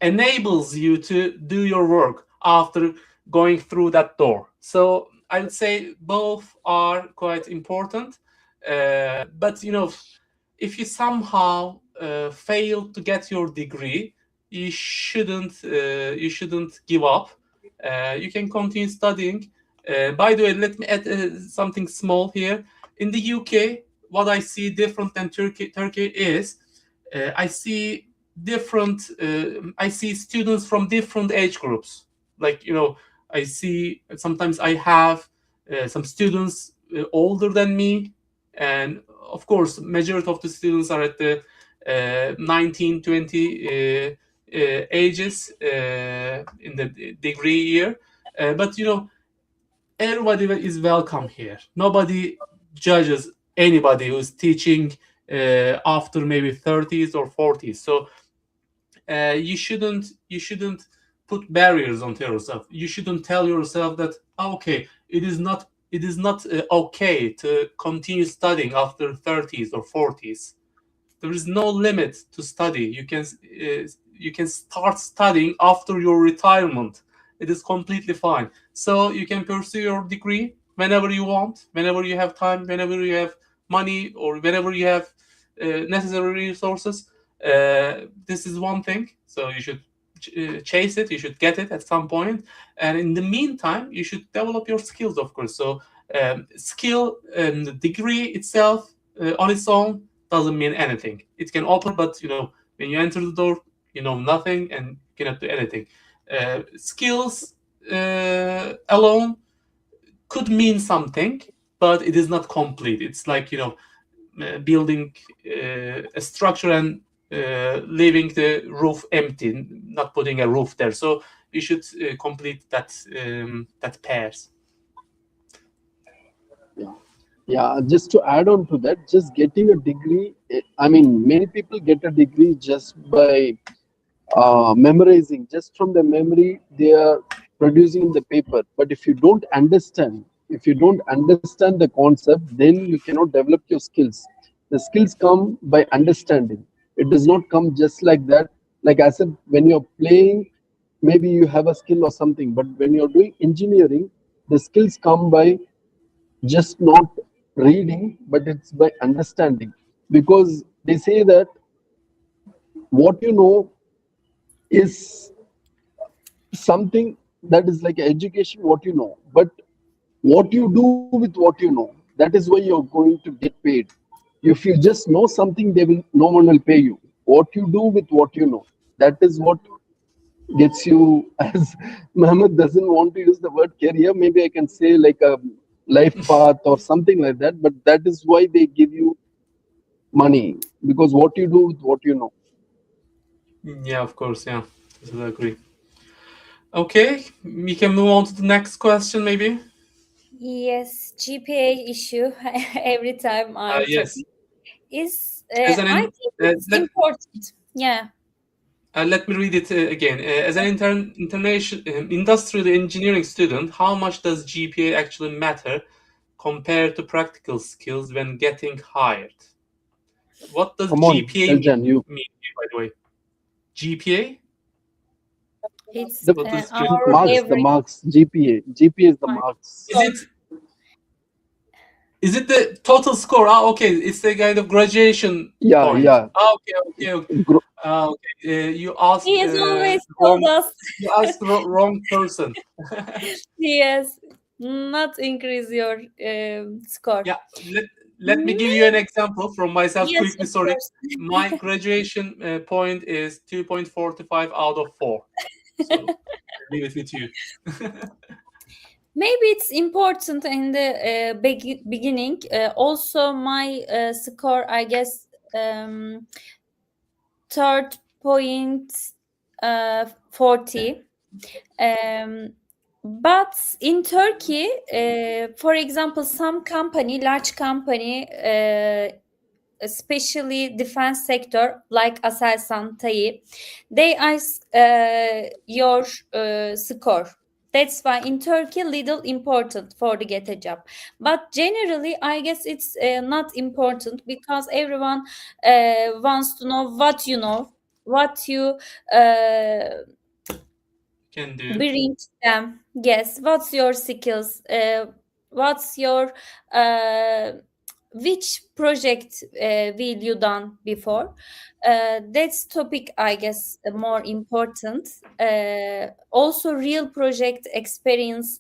enables you to do your work after going through that door. So I would say both are quite important. But if you somehow fail to get your degree, you shouldn't give up. You can continue studying. By the way, let me add something small here. In the UK, what I see different than Turkey is I see different. I see students from different age groups. Like I see sometimes I have some students older than me, and of course majority of the students are at the 19, 20 ages in the degree year. But everybody is welcome here. Nobody judges anybody who's teaching after maybe 30s or 40s. So you shouldn't put barriers onto yourself. You shouldn't tell yourself that okay, it is not okay to continue studying after 30s or 40s. There is no limit to study. You can start studying after your retirement. It is completely fine. So you can pursue your degree whenever you want, whenever you have time, whenever you have money, or whenever you have necessary resources. This is one thing. So you should chase it. You should get it at some point. And in the meantime, you should develop your skills, of course. So skill and the degree itself on its own doesn't mean anything. It can open, but when you enter the door, you know nothing and you cannot do anything. Skills alone could mean something, but it is not complete. It's like building a structure and leaving the roof empty, not putting a roof there. So you should complete that pairs. Yeah, just to add on to that, just getting a degree, I mean, many people get a degree just by memorizing. Just from the memory, they are producing in the paper. But if you don't understand, the concept, then you cannot develop your skills. The skills come by understanding. It does not come just like that. Like I said, when you're playing, maybe you have a skill or something, but when you're doing engineering, the skills come by just not reading, but it's by understanding. Because they say that what you know is something that is like education, what you know, but what you do with what you know, that is why you're going to get paid. If you just know something, no one will pay you. What you do with what you know, that is what gets you. As Mohammed doesn't want to use the word career, maybe I can say like a life path or something like that, but that is why they give you money, because what you do with what you know. Yeah, of course. Yeah, I agree. Okay, we can move on to the next question, maybe. Yes, GPA issue every time I'm Yes. talking is As an I think it's important. Yeah. Let me read it again. As an international industrial engineering student, how much does GPA actually matter compared to practical skills when getting hired? What does Come on, GPA Seljan, you. mean, by the way? GPA? It's The What does our marks, average. GPA is the Mark. marks. Is it the total score? Okay, it's the kind of graduation Yeah, point. yeah. Okay. You asked. He has always told us. You asked the wrong person. Yes, not increase your score. Yeah, let me give you an example from myself Yes, quickly. of Sorry, course. my graduation point is 2.45 out of 4. So leave it with you. Maybe it's important in the beginning. Also, my score, I guess, third point 40. But in Turkey, for example, some company, large company, especially defense sector like Aselsan, TAI, they ask your score. That's why in Turkey, little important for to get a job. But generally, I guess it's not important because everyone wants to know what you know, what you Can do. bring them. Yes, what's your skills? What's your which project will you done before? That's topic, I guess, more important. Also, real project experience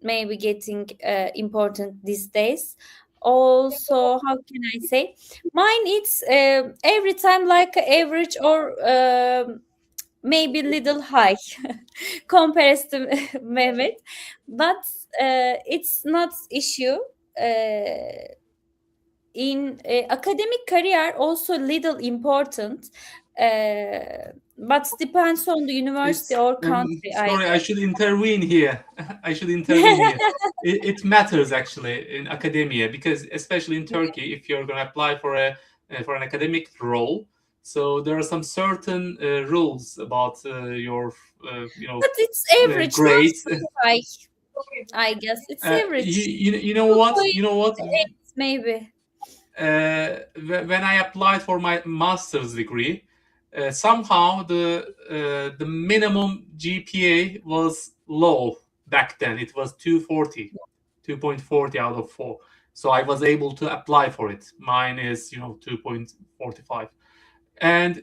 maybe getting important these days. Also, how can I say? Mine, it's every time like average or maybe little high compared to Mehmet, but it's not issue. In academic career also little important, but depends on the university or country. Sorry, I should intervene here. It matters actually in academia, because especially in Turkey, if you're going to apply for an academic role, so there are some certain rules about your But it's average, grades. not high. I guess it's average. You know what? Maybe. When I applied for my master's degree, somehow the minimum GPA was low back then. It was 2.40 out of 4. So I was able to apply for it. Mine is 2.45. And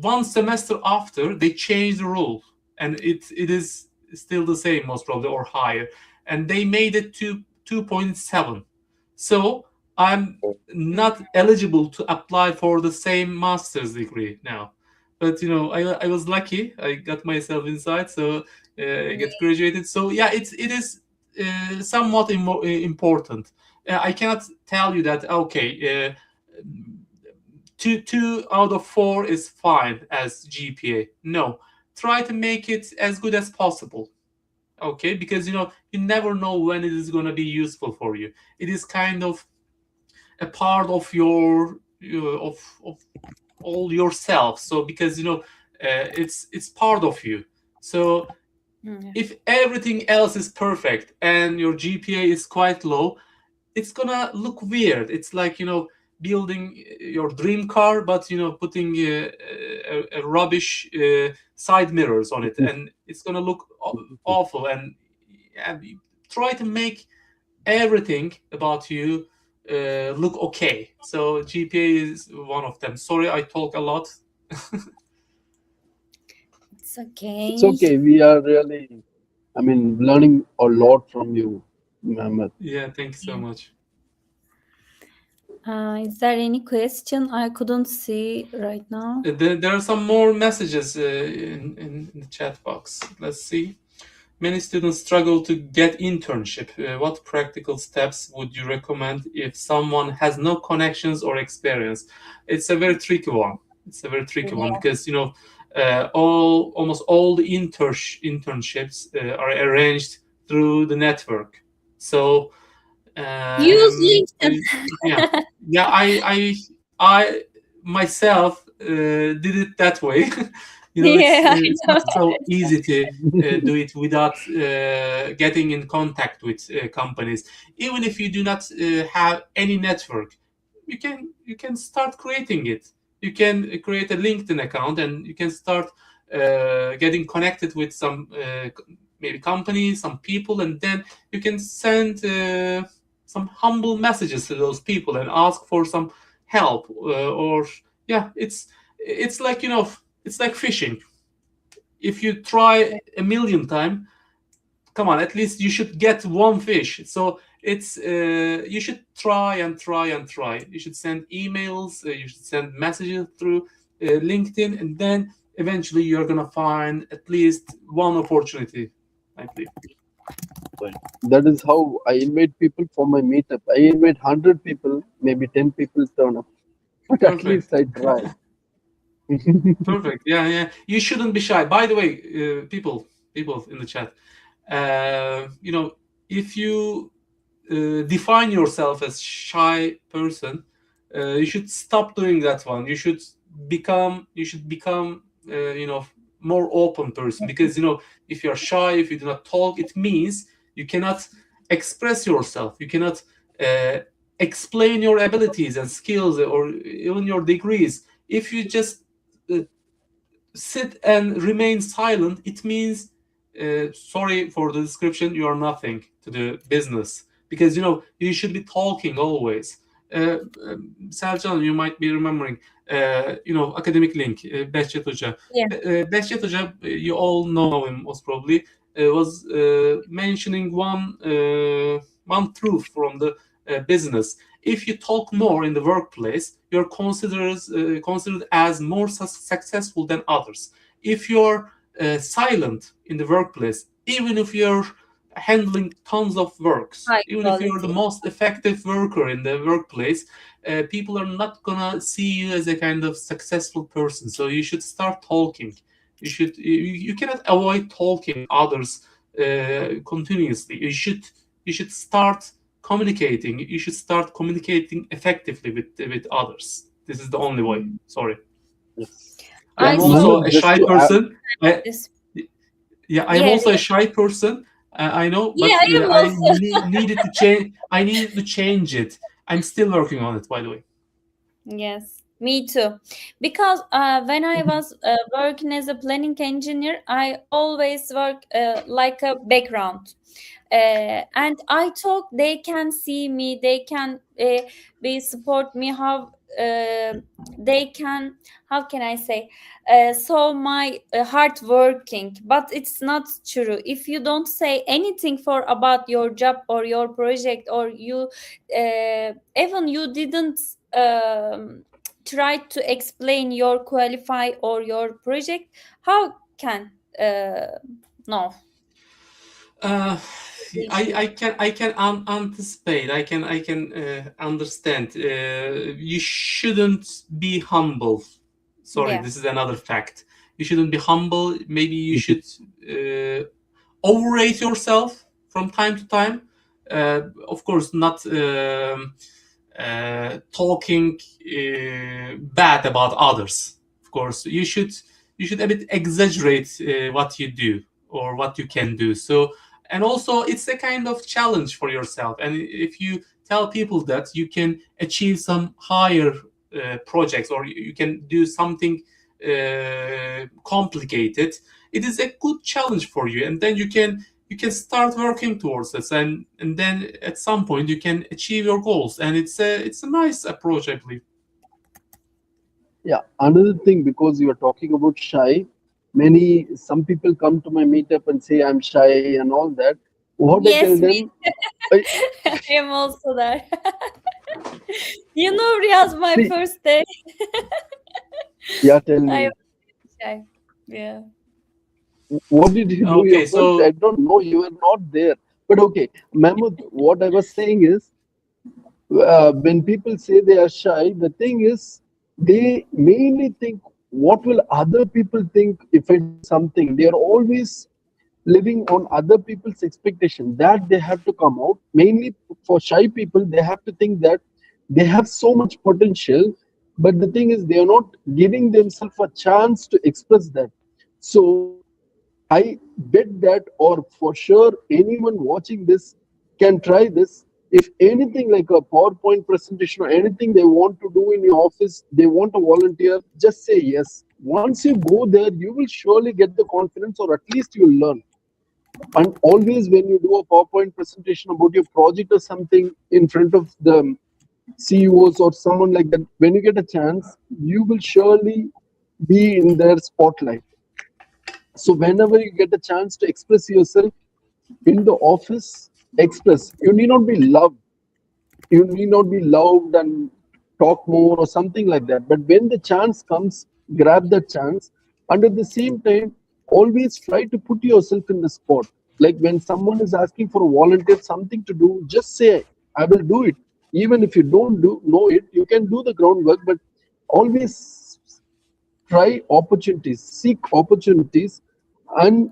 one semester after, they changed the rule, and it is still the same, most probably, or higher. And they made it to 2.7. So I'm not eligible to apply for the same master's degree now. But I was lucky. I got myself inside, so I get graduated. So yeah, it is somewhat important. I cannot tell you that okay, 2 out of 4 is fine as GPA. No, try to make it as good as possible. Okay, because you never know when it is going to be useful for you. It is kind of a part of your of all yourself. So because it's part of you. So If everything else is perfect and your GPA is quite low, it's gonna look weird. It's like, building your dream car, but putting a rubbish side mirrors on it, and it's gonna look awful. And try to make everything about you look okay. So GPA is one of them. Sorry, I talk a lot. It's okay. It's okay. We are really, learning a lot from you, Mehmet. Yeah, thank you so much. Is there any question? I couldn't see right now. There are some more messages in the chat box. Let's see. Many students struggle to get internship. What practical steps would you recommend if someone has no connections or experience? It's a very tricky one. One because almost all the internships are arranged through the network. So use LinkedIn. I myself did it that way. It's not so easy to do it without getting in contact with companies. Even if you do not have any network, you can start creating it. You can create a LinkedIn account and you can start getting connected with some maybe companies, some people, and then you can send some humble messages to those people and ask for some help. It's like it's like fishing. If you try a million times, come on, at least you should get one fish. So it's you should try and try and try. You should send emails, you should send messages through LinkedIn, and then eventually you're gonna find at least one opportunity, I believe. That is how I invite people for my meetup. I invite 100 people, maybe 10 people turn up, but at least I try. Perfect. Yeah. You shouldn't be shy. By the way, people in the chat, if you define yourself as shy person, you should stop doing that one. You should become more open person, because if you're shy, if you do not talk, it means you cannot express yourself. You cannot explain your abilities and skills or even your degrees. If you just sit and remain silent, it means sorry for the description, you are nothing to the business, because you should be talking always. Selcan, you might be remembering Academic Link, Behçet Hoca. Behçet Hoca, you all know him most probably, was mentioning one truth from the business. If you talk more in the workplace, you're considered as more successful than others. If you're silent in the workplace, even if you're handling tons of works, even if you're the most effective worker in the workplace, people are not gonna see you as a kind of successful person. So you should start talking. You cannot avoid talking others continuously. You should start communicating. You should start communicating effectively with others. This is the only way. Sorry. Yes. I'm also a shy person. I am also a shy person. I know, but I needed to change. I needed to change it. I'm still working on it, by the way. Yes, me too. Because when I was working as a planning engineer, I always work like a background. And I thought they can see me, they can support me, how they can, how can I say, so my hard working. But it's not true. If you don't say anything about your job or your project, or you even you didn't try to explain your qualify or your project, how can no? I can anticipate. I can understand. You shouldn't be humble. Sorry, this is another fact. You shouldn't be humble. Maybe you should overrate yourself from time to time. Of course, not talking bad about others. Of course, you should a bit exaggerate what you do. or what you can do. So, and also it's a kind of challenge for yourself. And if you tell people that you can achieve some higher projects, or you can do something complicated, it is a good challenge for you, and then you can start working towards this, and then at some point you can achieve your goals, and it's a nice approach, I believe. Yeah, another thing, because you are talking about shy, some people come to my meetup and say I'm shy and all that. What I tell Yes, them, I, I am also there. You know, Riyaz, my see, first day, yeah, tell I me, was shy. Yeah. what did you do your Okay, first? so I don't know, you were not there. But okay, Mahmood, what I was saying is, when people say they are shy, the thing is, they mainly think, what will other people think if I do something? They are always living on other people's expectation that they have to come out. Mainly for shy people, they have to think that they have so much potential, but the thing is, they are not giving themselves a chance to express that. So I bet that, or for sure, anyone watching this can try this. If anything like a PowerPoint presentation or anything they want to do in your office, they want to volunteer, just say yes. Once you go there, you will surely get the confidence, or at least you will learn. And always, when you do a PowerPoint presentation about your project or something in front of the CEOs or someone like that, when you get a chance, you will surely be in their spotlight. So whenever you get a chance to express yourself in the office, express. You need not be loved. You need not be loved and talk more or something like that. But when the chance comes, grab that chance. And at the same time, always try to put yourself in the spot. Like when someone is asking for a volunteer something to do, just say, I will do it. Even if you don't know it, you can do the groundwork, but always try opportunities, seek opportunities, and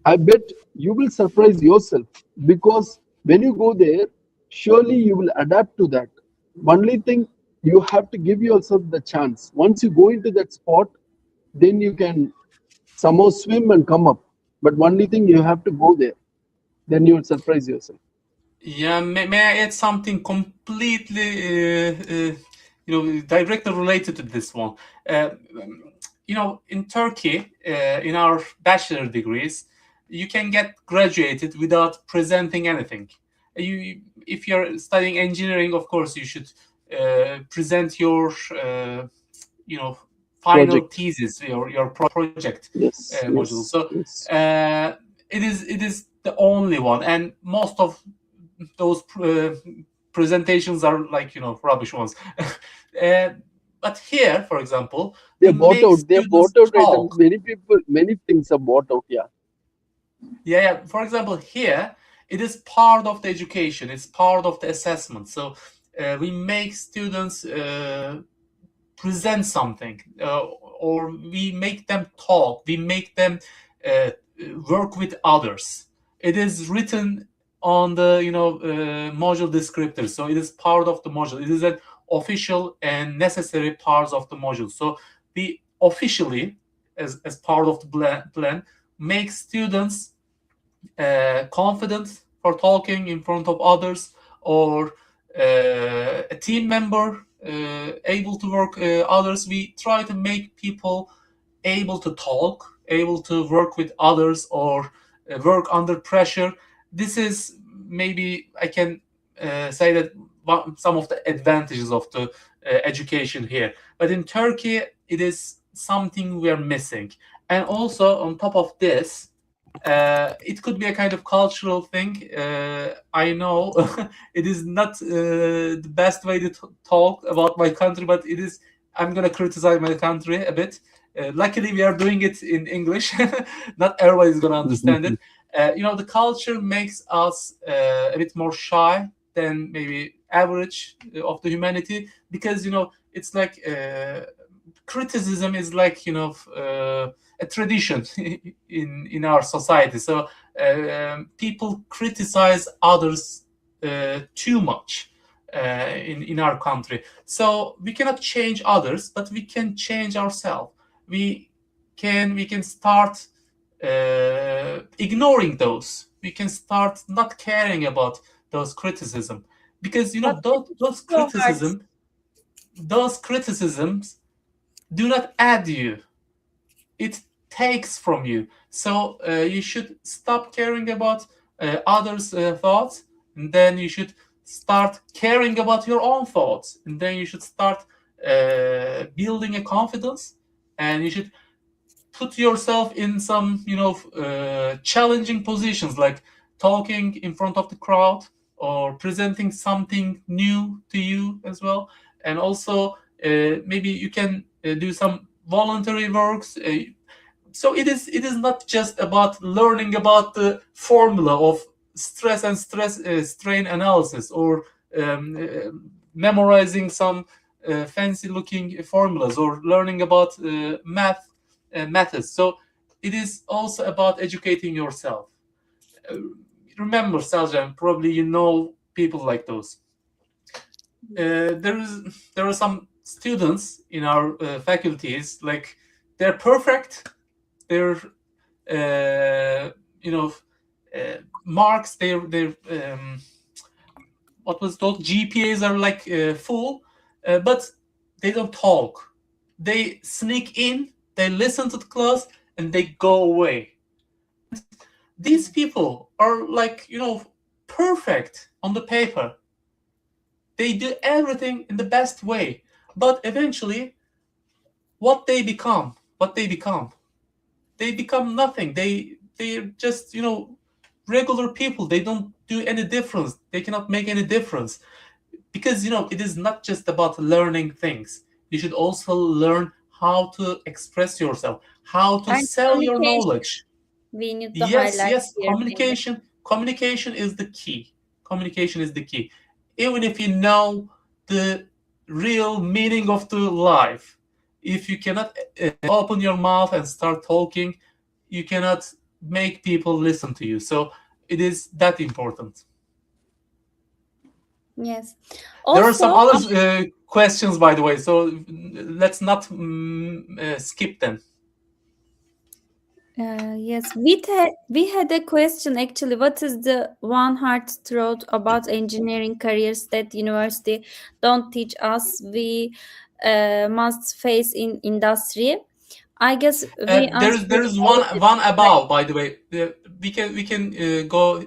I bet you will surprise yourself, because when you go there, surely you will adapt to that. Only thing, you have to give yourself the chance. Once you go into that spot, then you can somehow swim and come up. But only thing, you have to go there. Then you will surprise yourself. yeah, may I add something completely, directly related to this one? Uh, in Turkey, in our bachelor degrees, you can get graduated without presenting anything. If you're studying engineering, of course, you should present your, final Project. thesis, your project Yes, module. yes, So yes. it is the only one, and most of those presentations are like rubbish ones. uh, but here, for example, They're we bought make out. They're students bought out items. talk. Many people, many things are bought out. Yeah. Yeah. For example, here it is part of the education. It's part of the assessment. So we make students present something, or we make them talk. We make them uh, work with others. It is written on the module descriptor, so it is part of the module. It is an official and necessary part of the module. So we officially, as part of the plan, make students confident for talking in front of others, or a team member able to work others. We try to make people able to talk, able to work with others, or work under pressure. This is, maybe I can say that, some of the advantages of the education here. But in Turkey, it is something we are missing. And also, on top of this, it could be a kind of cultural thing. I know it is not the best way to talk about my country, but it is. I'm gonna criticize my country a bit. Luckily, we are doing it in English. Not everybody is gonna understand it. The culture makes us a bit more shy than maybe average of the humanity, because it's like criticism is like a tradition in our society. So people criticize others too much in our country. So we cannot change others, but we can change ourselves. We can start ignoring those. We can start not caring about those criticism, because But those so hard. criticisms do not add you. It takes from you. So you should stop caring about others' thoughts, and then you should start caring about your own thoughts, and then you should start building a confidence, and you should put yourself in some challenging positions, like talking in front of the crowd or presenting something new to you as well. And also maybe you can do some voluntary works. So it is not just about learning about the formula of stress and strain analysis, or memorizing some fancy looking formulas, or learning about math methods. So it is also about educating yourself. Remember, Seljan, probably you know people like those. There are some students in our faculties, like they're perfect. Their marks, their what was told, GPAs are like full, but they don't talk. They sneak in, they listen to the class, and they go away. These people are like, perfect on the paper. They do everything in the best way, but eventually, what they become, they become nothing. They're just regular people. They don't do any difference. They cannot make any difference, because it is not just about learning things. You should also learn how to express yourself, how to And sell your communication. knowledge. We need to Yes, highlight yes. here. Communication is the key. Communication is the key. Even if you know the real meaning of the life, if you cannot open your mouth and start talking, you cannot make people listen to you. So it is that important. Yes. There are some Also, other questions, by the way, so let's not skip them. yes, we had a question actually. What is the one hard truth about engineering careers that university don't teach us we must face in industry? I guess we There answered is all one of it. above, by the way. We can go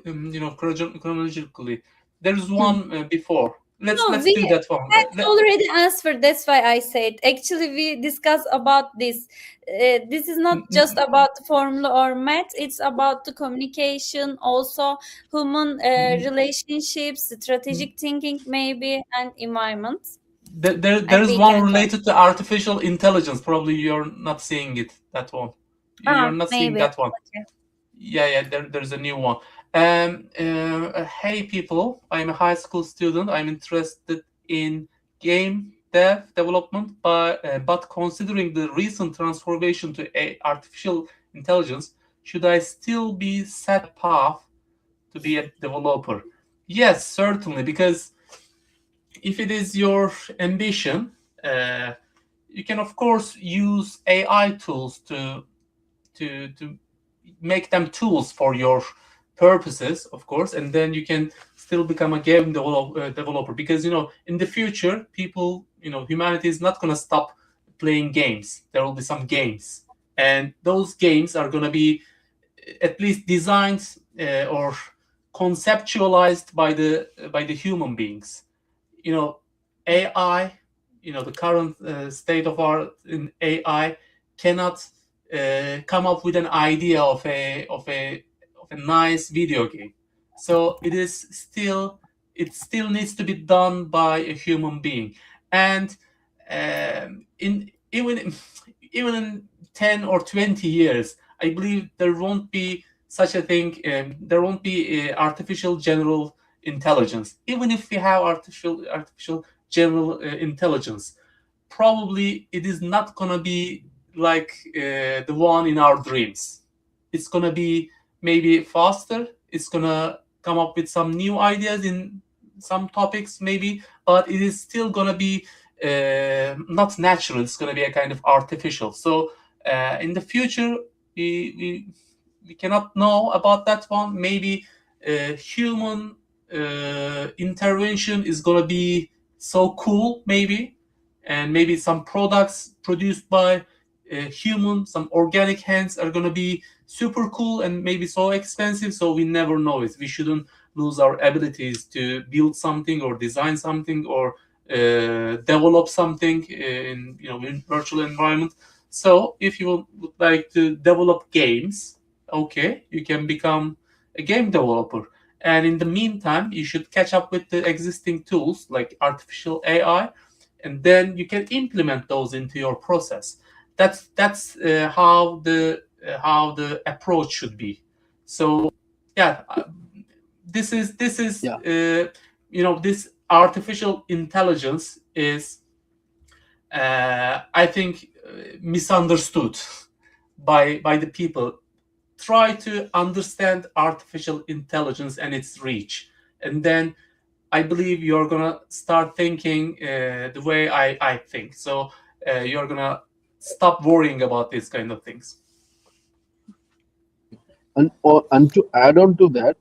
chronologically. There is one before. Let's No, do that one. That's already answered. That's why I said. Actually, we discussed about this. This is not just about the formula or math. It's about the communication, also human relationships, strategic thinking, maybe, and environment. There is We one can talk. related to artificial intelligence. Probably you're not seeing it. That one. You're not seeing Maybe. that one. Okay. Yeah. There's a new one. Hey people, I'm a high school student. I'm interested in game development, but considering the recent transformation to artificial intelligence, should I still be set path to be a developer? Yes, certainly, because if it is your ambition, you can of course use AI tools to make them tools for your purposes, of course, and then you can still become a game developer, because in the future, people, humanity is not going to stop playing games. There will be some games, and those games are going to be at least designed or conceptualized by the human beings. AI, the current state of art in AI cannot come up with an idea of a nice video game. So it still needs to be done by a human being. And even in 10 or 20 years, I believe there won't be such a thing. There won't be artificial general intelligence. Even if we have artificial general intelligence, probably it is not going to be like the one in our dreams. It's going to be maybe faster. It's going to come up with some new ideas in some topics, maybe, but it is still going to be not natural. It's going to be a kind of artificial. So in the future, we cannot know about that one. Maybe human intervention is gonna be so cool, maybe, and maybe some products produced by human, some organic hands are gonna be super cool and maybe so expensive. So we never know it. We shouldn't lose our abilities to build something or design something or develop something in virtual environment. So if you would like to develop games, okay, you can become a game developer. And in the meantime, you should catch up with the existing tools like artificial AI, and then you can implement those into your process. That's how the approach should be. So yeah, this is Yeah. This artificial intelligence is I think misunderstood by the people. Try to understand artificial intelligence and its reach, and then I believe you're gonna start thinking the way I think. So you're gonna stop worrying about these kind of things. And to add on to that,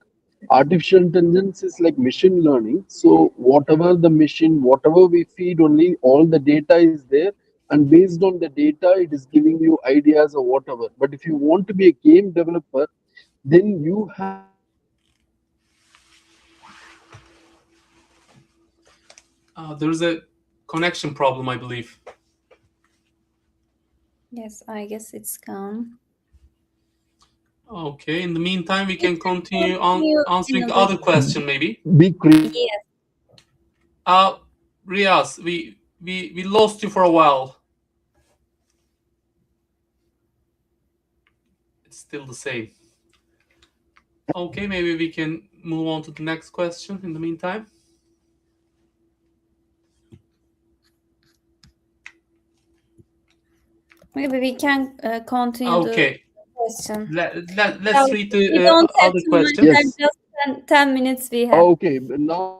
artificial intelligence is like machine learning. So whatever the machine, whatever we feed, only all the data is there, and based on the data, it is giving you ideas or whatever. But if you want to be a game developer, then you have There's a connection problem, I believe. Yes, I guess it's gone. Okay. In the meantime, we can continue continue answering the another- other question, maybe. be creative. Yes. Riaz, we lost you for a while. It's still the same. Okay, maybe we can move on to the next question in the meantime. Maybe we can continue Okay. the question. Let's read We the don't have other too much question. time, Yes. just 10 minutes we have. Okay, but now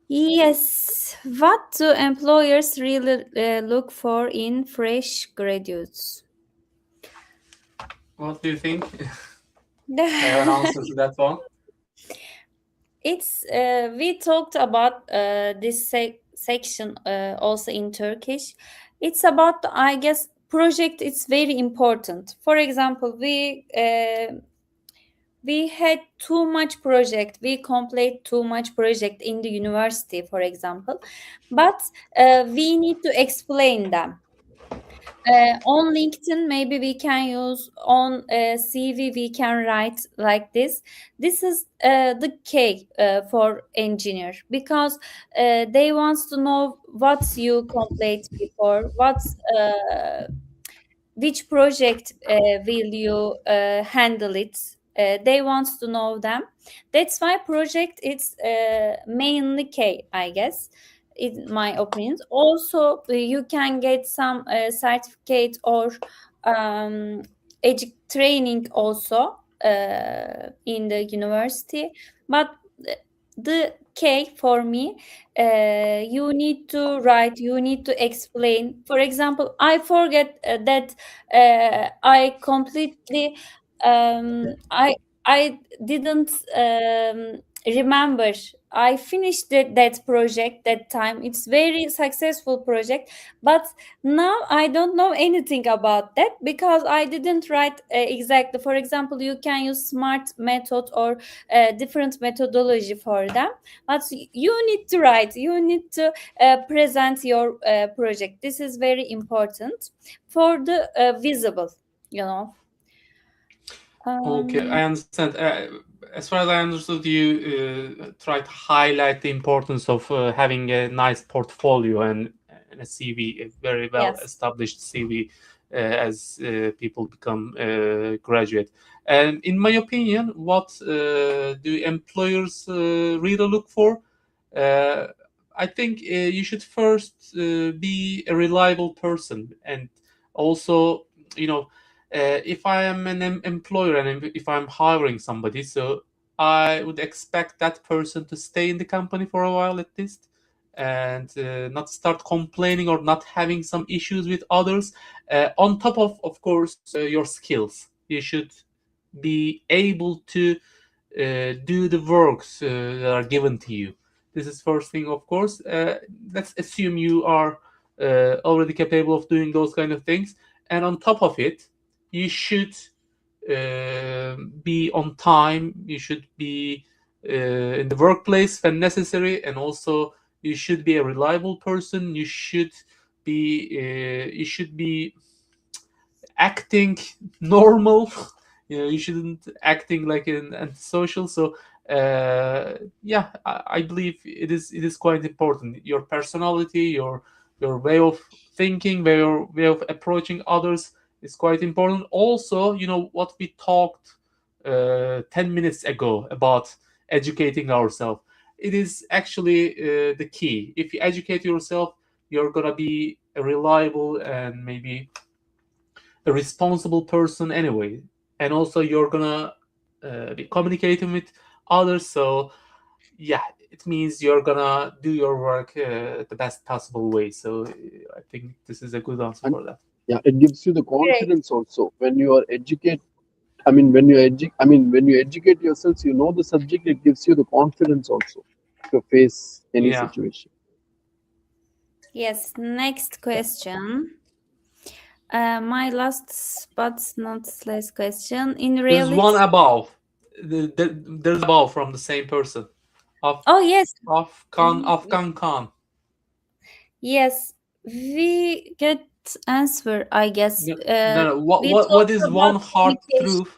Yes. What do employers really look for in fresh graduates? What do you think? I have an answer to that one. It's we talked about this section also in Turkish. It's about, I guess, project. It's very important. For example, we had too much project. We complete too much project in the university, for example, but we need to explain them. On LinkedIn, maybe we can use, on CV we can write like this. This is the key for engineer, because they wants to know what you complete before, what's which project will you handle it. They want to know them. That's why project is mainly key, I guess, in my opinion. Also, you can get some certificate or training also in the university. But the key for me, you need to write, you need to explain. For example, I forget that I completely I didn't remember. I finished that project that time. It's very successful project, but now I don't know anything about that because I didn't write exactly. For example, you can use smart method or different methodology for them, but you need to write, you need to present your project. This is very important for the visible, you know. Okay, I understand. As far as I understood, you try to highlight the importance of having a nice portfolio and a CV, a very well Yes. established CV, as people become graduate. And in my opinion, what do employers really look for? I think you should first be a reliable person, and also, if I am an employer and if I'm hiring somebody, so I would expect that person to stay in the company for a while at least, and not start complaining or not having some issues with others. On top of course, your skills. You should be able to do the works that are given to you. This is first thing, of course. Let's assume you are already capable of doing those kind of things, and on top of it, you should be on time. You should be in the workplace when necessary, and also you should be a reliable person. You should be acting normal. You shouldn't acting like an antisocial. So yeah, I believe it is quite important. Your personality, your way of thinking, way of approaching others is quite important. Also, what we talked 10 minutes ago about educating ourselves. It is actually the key. If you educate yourself, you're gonna be a reliable and maybe a responsible person anyway, and also you're gonna be communicating with others. So yeah, it means you're gonna do your work the best possible way. So I think this is a good answer And for that. yeah, it gives you the Great. confidence also when you are educate. When you educate yourselves, you know the subject. It gives you the confidence also to face any Yeah, situation. Yes, next question. My last but not last question. In there's one reality, above. There's above from the same person. oh yes, Afghan Khan. yes, we get answer, I guess. No, no. We What talked is about one hard communication. truth?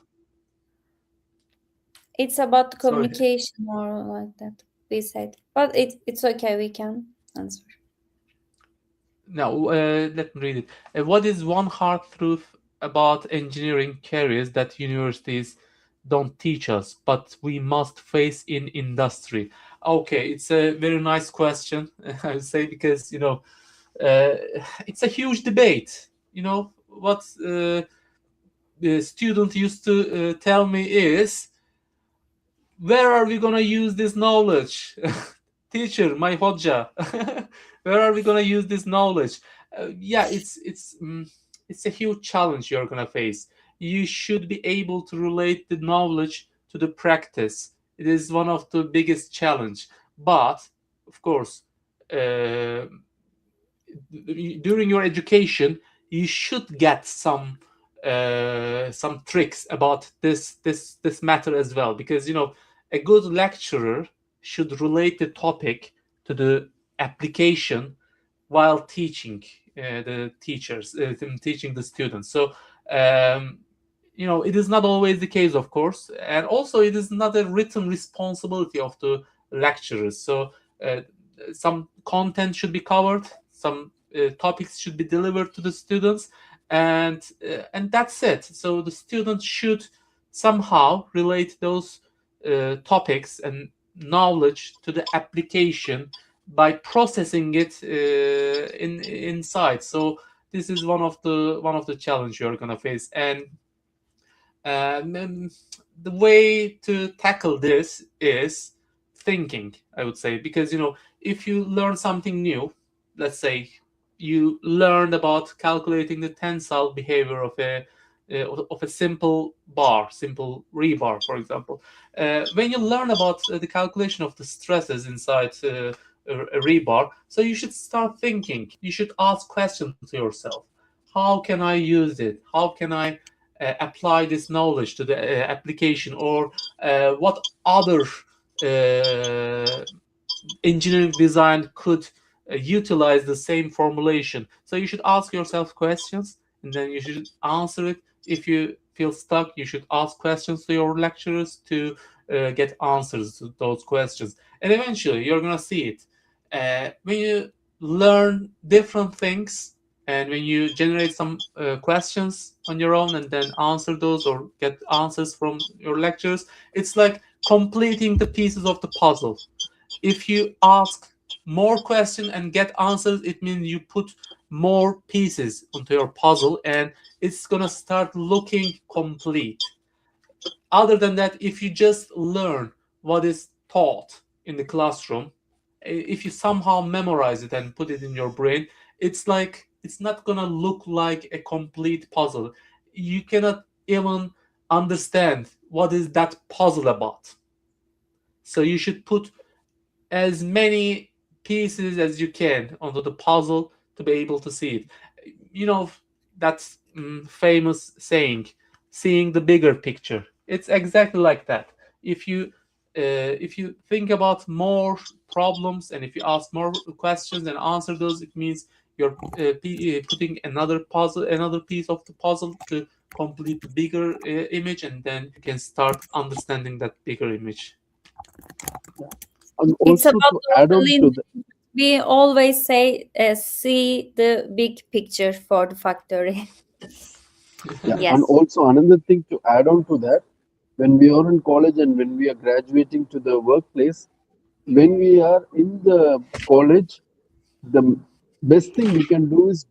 It's about Sorry. communication or like that. We said, but it's okay. We can answer. No, let me read it. What is one hard truth about engineering careers that universities don't teach us, but we must face in industry? Okay, it's a very nice question, I would say, because it's a huge debate. What the student used to tell me is, where are we gonna use this knowledge? Teacher, my hodja, where are we gonna use this knowledge? Yeah, it's a huge challenge you're gonna face. You should be able to relate the knowledge to the practice. It is one of the biggest challenge. But of course, during your education, you should get some tricks about this matter as well, because a good lecturer should relate the topic to the application while teaching the teachers, teaching the students. So it is not always the case, of course, and also it is not a written responsibility of the lecturers. So some content should be covered, some topics should be delivered to the students, and that's it. So the students should somehow relate those topics and knowledge to the application by processing it inside. So this is one of the challenge you're gonna face, and the way to tackle this is thinking, I would say, because if you learn something new, let's say you learned about calculating the tensile behavior of a simple rebar, for example. When you learn about the calculation of the stresses inside a rebar, so you should start thinking. You should ask questions to yourself. How can I use it? How can I apply this knowledge to the application? Or what other engineering design could utilize the same formulation? So you should ask yourself questions, and then you should answer it. If you feel stuck, you should ask questions to your lecturers to get answers to those questions, and eventually you're gonna see it. When you learn different things, and when you generate some questions on your own and then answer those or get answers from your lecturers, it's like completing the pieces of the puzzle. If you ask more questions and get answers, it means you put more pieces onto your puzzle, and it's gonna start looking complete. Other than that, if you just learn what is taught in the classroom if you somehow memorize it and put it in your brain, it's like it's not gonna look like a complete puzzle. You cannot even understand what is that puzzle about. So you should put as many pieces as you can onto the puzzle to be able to see it. You know, that's famous saying, seeing the bigger picture. It's exactly like that. If you think about more problems and if you ask more questions and answer those, it means you're putting another piece of the puzzle to complete the bigger image, and then you can start understanding that bigger image. And It's also about to add on totally. to that, We always say, see the big picture for the factory. yeah, Yes. and also another thing to add on to that, when we are in college and when we are graduating to the workplace, when we are in the college, the best thing we can do is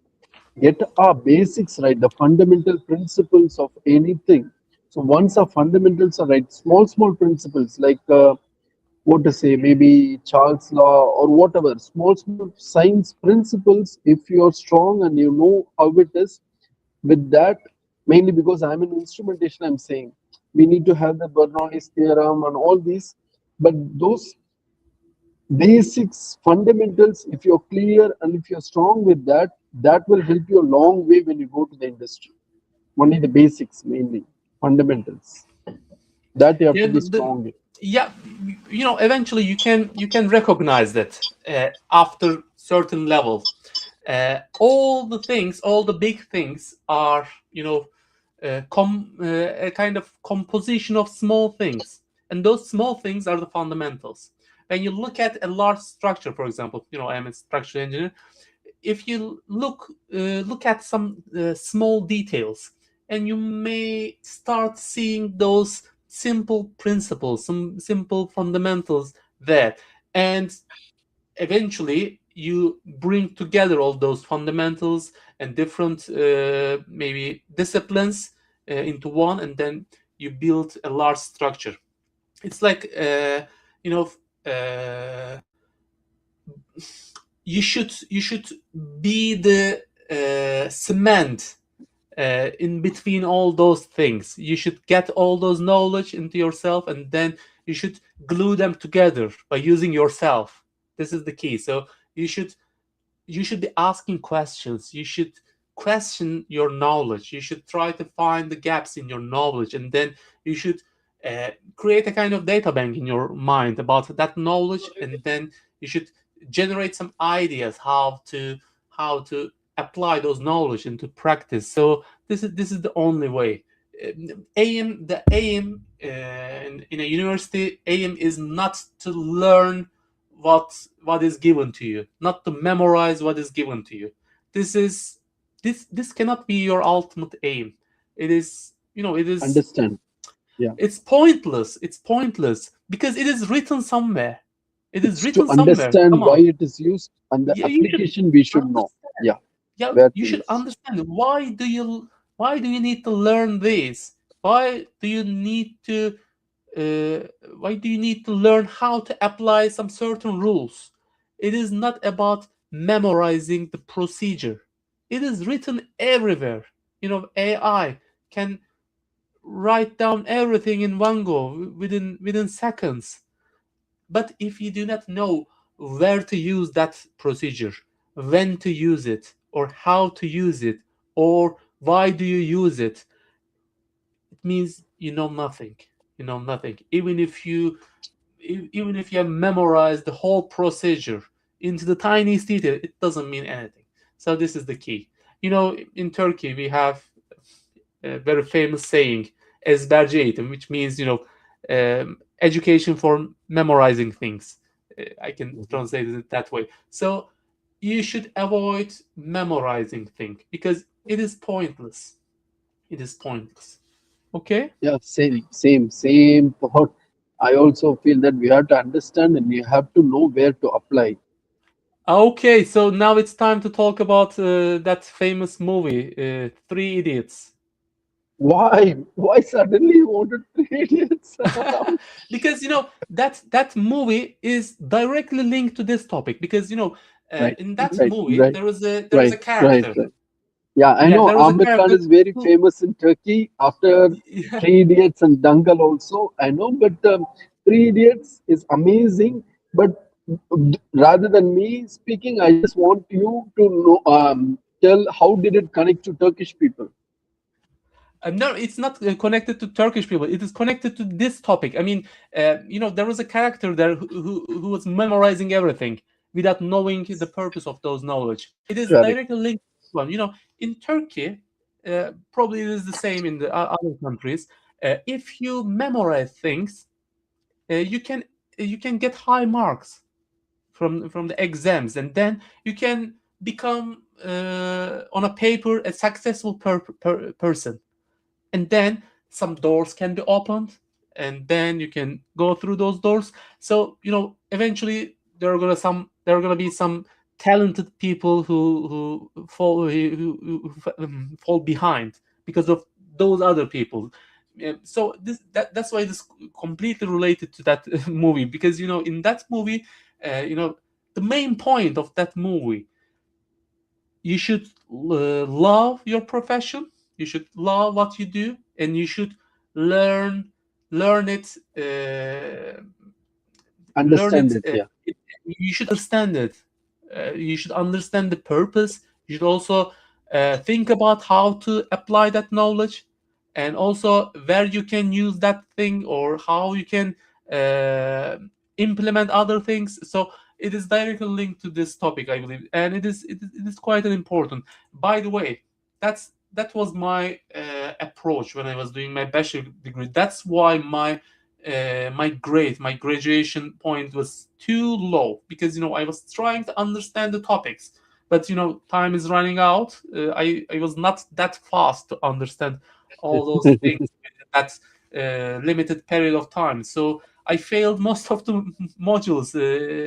get our basics right, the fundamental principles of anything. So once our fundamentals are right, small principles like what to say, maybe Charles' law or whatever, small science principles. If you are strong and you know how it is, with that, mainly because I'm in instrumentation, I'm saying we need to have the Bernoulli's theorem and all these, but those basics, fundamentals, if you're clear and if you're strong with that, that will help you a long way when you go to the industry. Only the basics, mainly fundamentals, that you have Yeah, to be strong in. yeah, eventually you can recognize that after certain level. All the things, all the big things are, a kind of composition of small things, and those small things are the fundamentals. When you look at a large structure, for example, I am a structural engineer. If you look at some small details, and you may start seeing those simple principles, some simple fundamentals there, and eventually you bring together all those fundamentals and different maybe disciplines into one, and then you build a large structure. It's like you know uh, you should be the cement in between all those things. You should get all those knowledge into yourself, and then you should glue them together by using yourself. This is the key. So you should be asking questions. You should question your knowledge. You should try to find the gaps in your knowledge, and then you should create a kind of data bank in your mind about that knowledge, and then you should generate some ideas how to apply those knowledge into practice. So this is the only way. The aim in a university, aim is not to learn what is given to you, not to memorize what is given to you. This cannot be your ultimate aim. It is Understand? Yeah, it's pointless. It's pointless because it is written somewhere. It is it's to written somewhere. understand Come why on. it is used and the You should application we should know. understand. Yeah, Yeah, where you to should use. understand why do you need to learn this? Why do you need to uh, why do you need to learn how to apply some certain rules? It is not about memorizing the procedure. It is written everywhere. AI can write down everything in one go within seconds. But if you do not know where to use that procedure, when to use it, or how to use it, or why do you use it, it means you know nothing. You know nothing. Even if you have memorized the whole procedure into the tiniest detail, it doesn't mean anything. So this is the key. In Turkey we have a very famous saying, "Ezberci eğitim," which means education for memorizing things. I can Mhm. translate it that way. So you should avoid memorizing things because it is pointless. It is pointless. Okay. Yeah, same thought. I also feel that we have to understand and you have to know where to apply. Okay, so now it's time to talk about that famous movie, Three Idiots. Why suddenly you wanted Three Idiots? Because that movie is directly linked to this topic, because Right, in that right, movie right, there was a right, right, character. right. Yeah, I Yeah, know there was a Amir Khan character is very who famous in Turkey after yeah, Three Idiots and Dangal also. I know, but Three Idiots is amazing. But rather than me speaking, I just want you to know, tell how did it connect to Turkish people? no, it's not connected to Turkish people. It is connected to this topic. I mean, there was a character there who was memorizing everything without knowing the purpose of those knowledge. It is Correct. directly linked to this one. In Turkey, probably it is the same in the other countries. If you memorize things, you can get high marks from the exams, and then you can become on a paper a successful person, and then some doors can be opened, and then you can go through those doors. So eventually there are gonna be some talented people who fall behind because of those other people. So that's why this completely related to that movie, because in that movie, the main point of that movie, you should love your profession, you should love what you do, and you should learn learn it learn Understand it, it. Yeah. you should understand it. You should understand the purpose. You should also think about how to apply that knowledge, and also where you can use that thing, or how you can uh, implement other things. So it is directly linked to this topic, I believe, and it is quite an important. By the way, that was my approach when I was doing my bachelor degree. That's why my graduation point was too low, because I was trying to understand the topics, but time is running out. I was not that fast to understand all those things within that limited period of time. So I failed most of the modules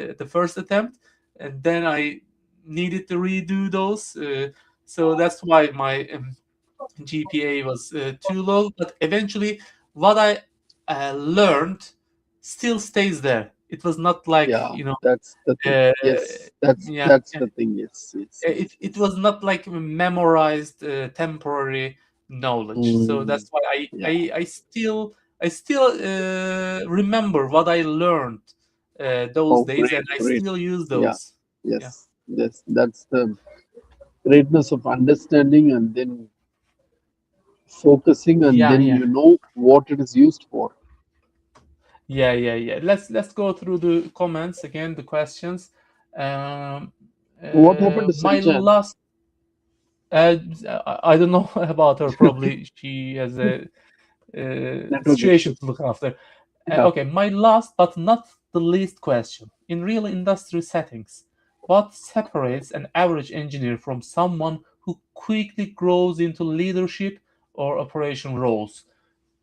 at the first attempt, and then I needed to redo those. So that's why my GPA was too low. But eventually, what I learned still stays there. It was not like Yeah, that's the thing. uh, Yes, that's yeah, that's yeah. the thing. Yes, yes, It yes, it yes. was not like memorized temporary knowledge. So Mm, that's why I yeah. I, I still I still remember what I learned those Oh, days, great, and I great. still use Yeah. those. Yeah. Yes, yes. That's the greatness of understanding and then focusing, and Yeah, then yeah. you know what it is used for. Yeah. Let's go through the comments again, the questions. Um, What happened to my Sanjan? last, I don't know about her. Probably she has a Network situation issue. to look after. Yeah. Okay, my last but not the least question. In real industry settings, what separates an average engineer from someone who quickly grows into leadership or operation roles?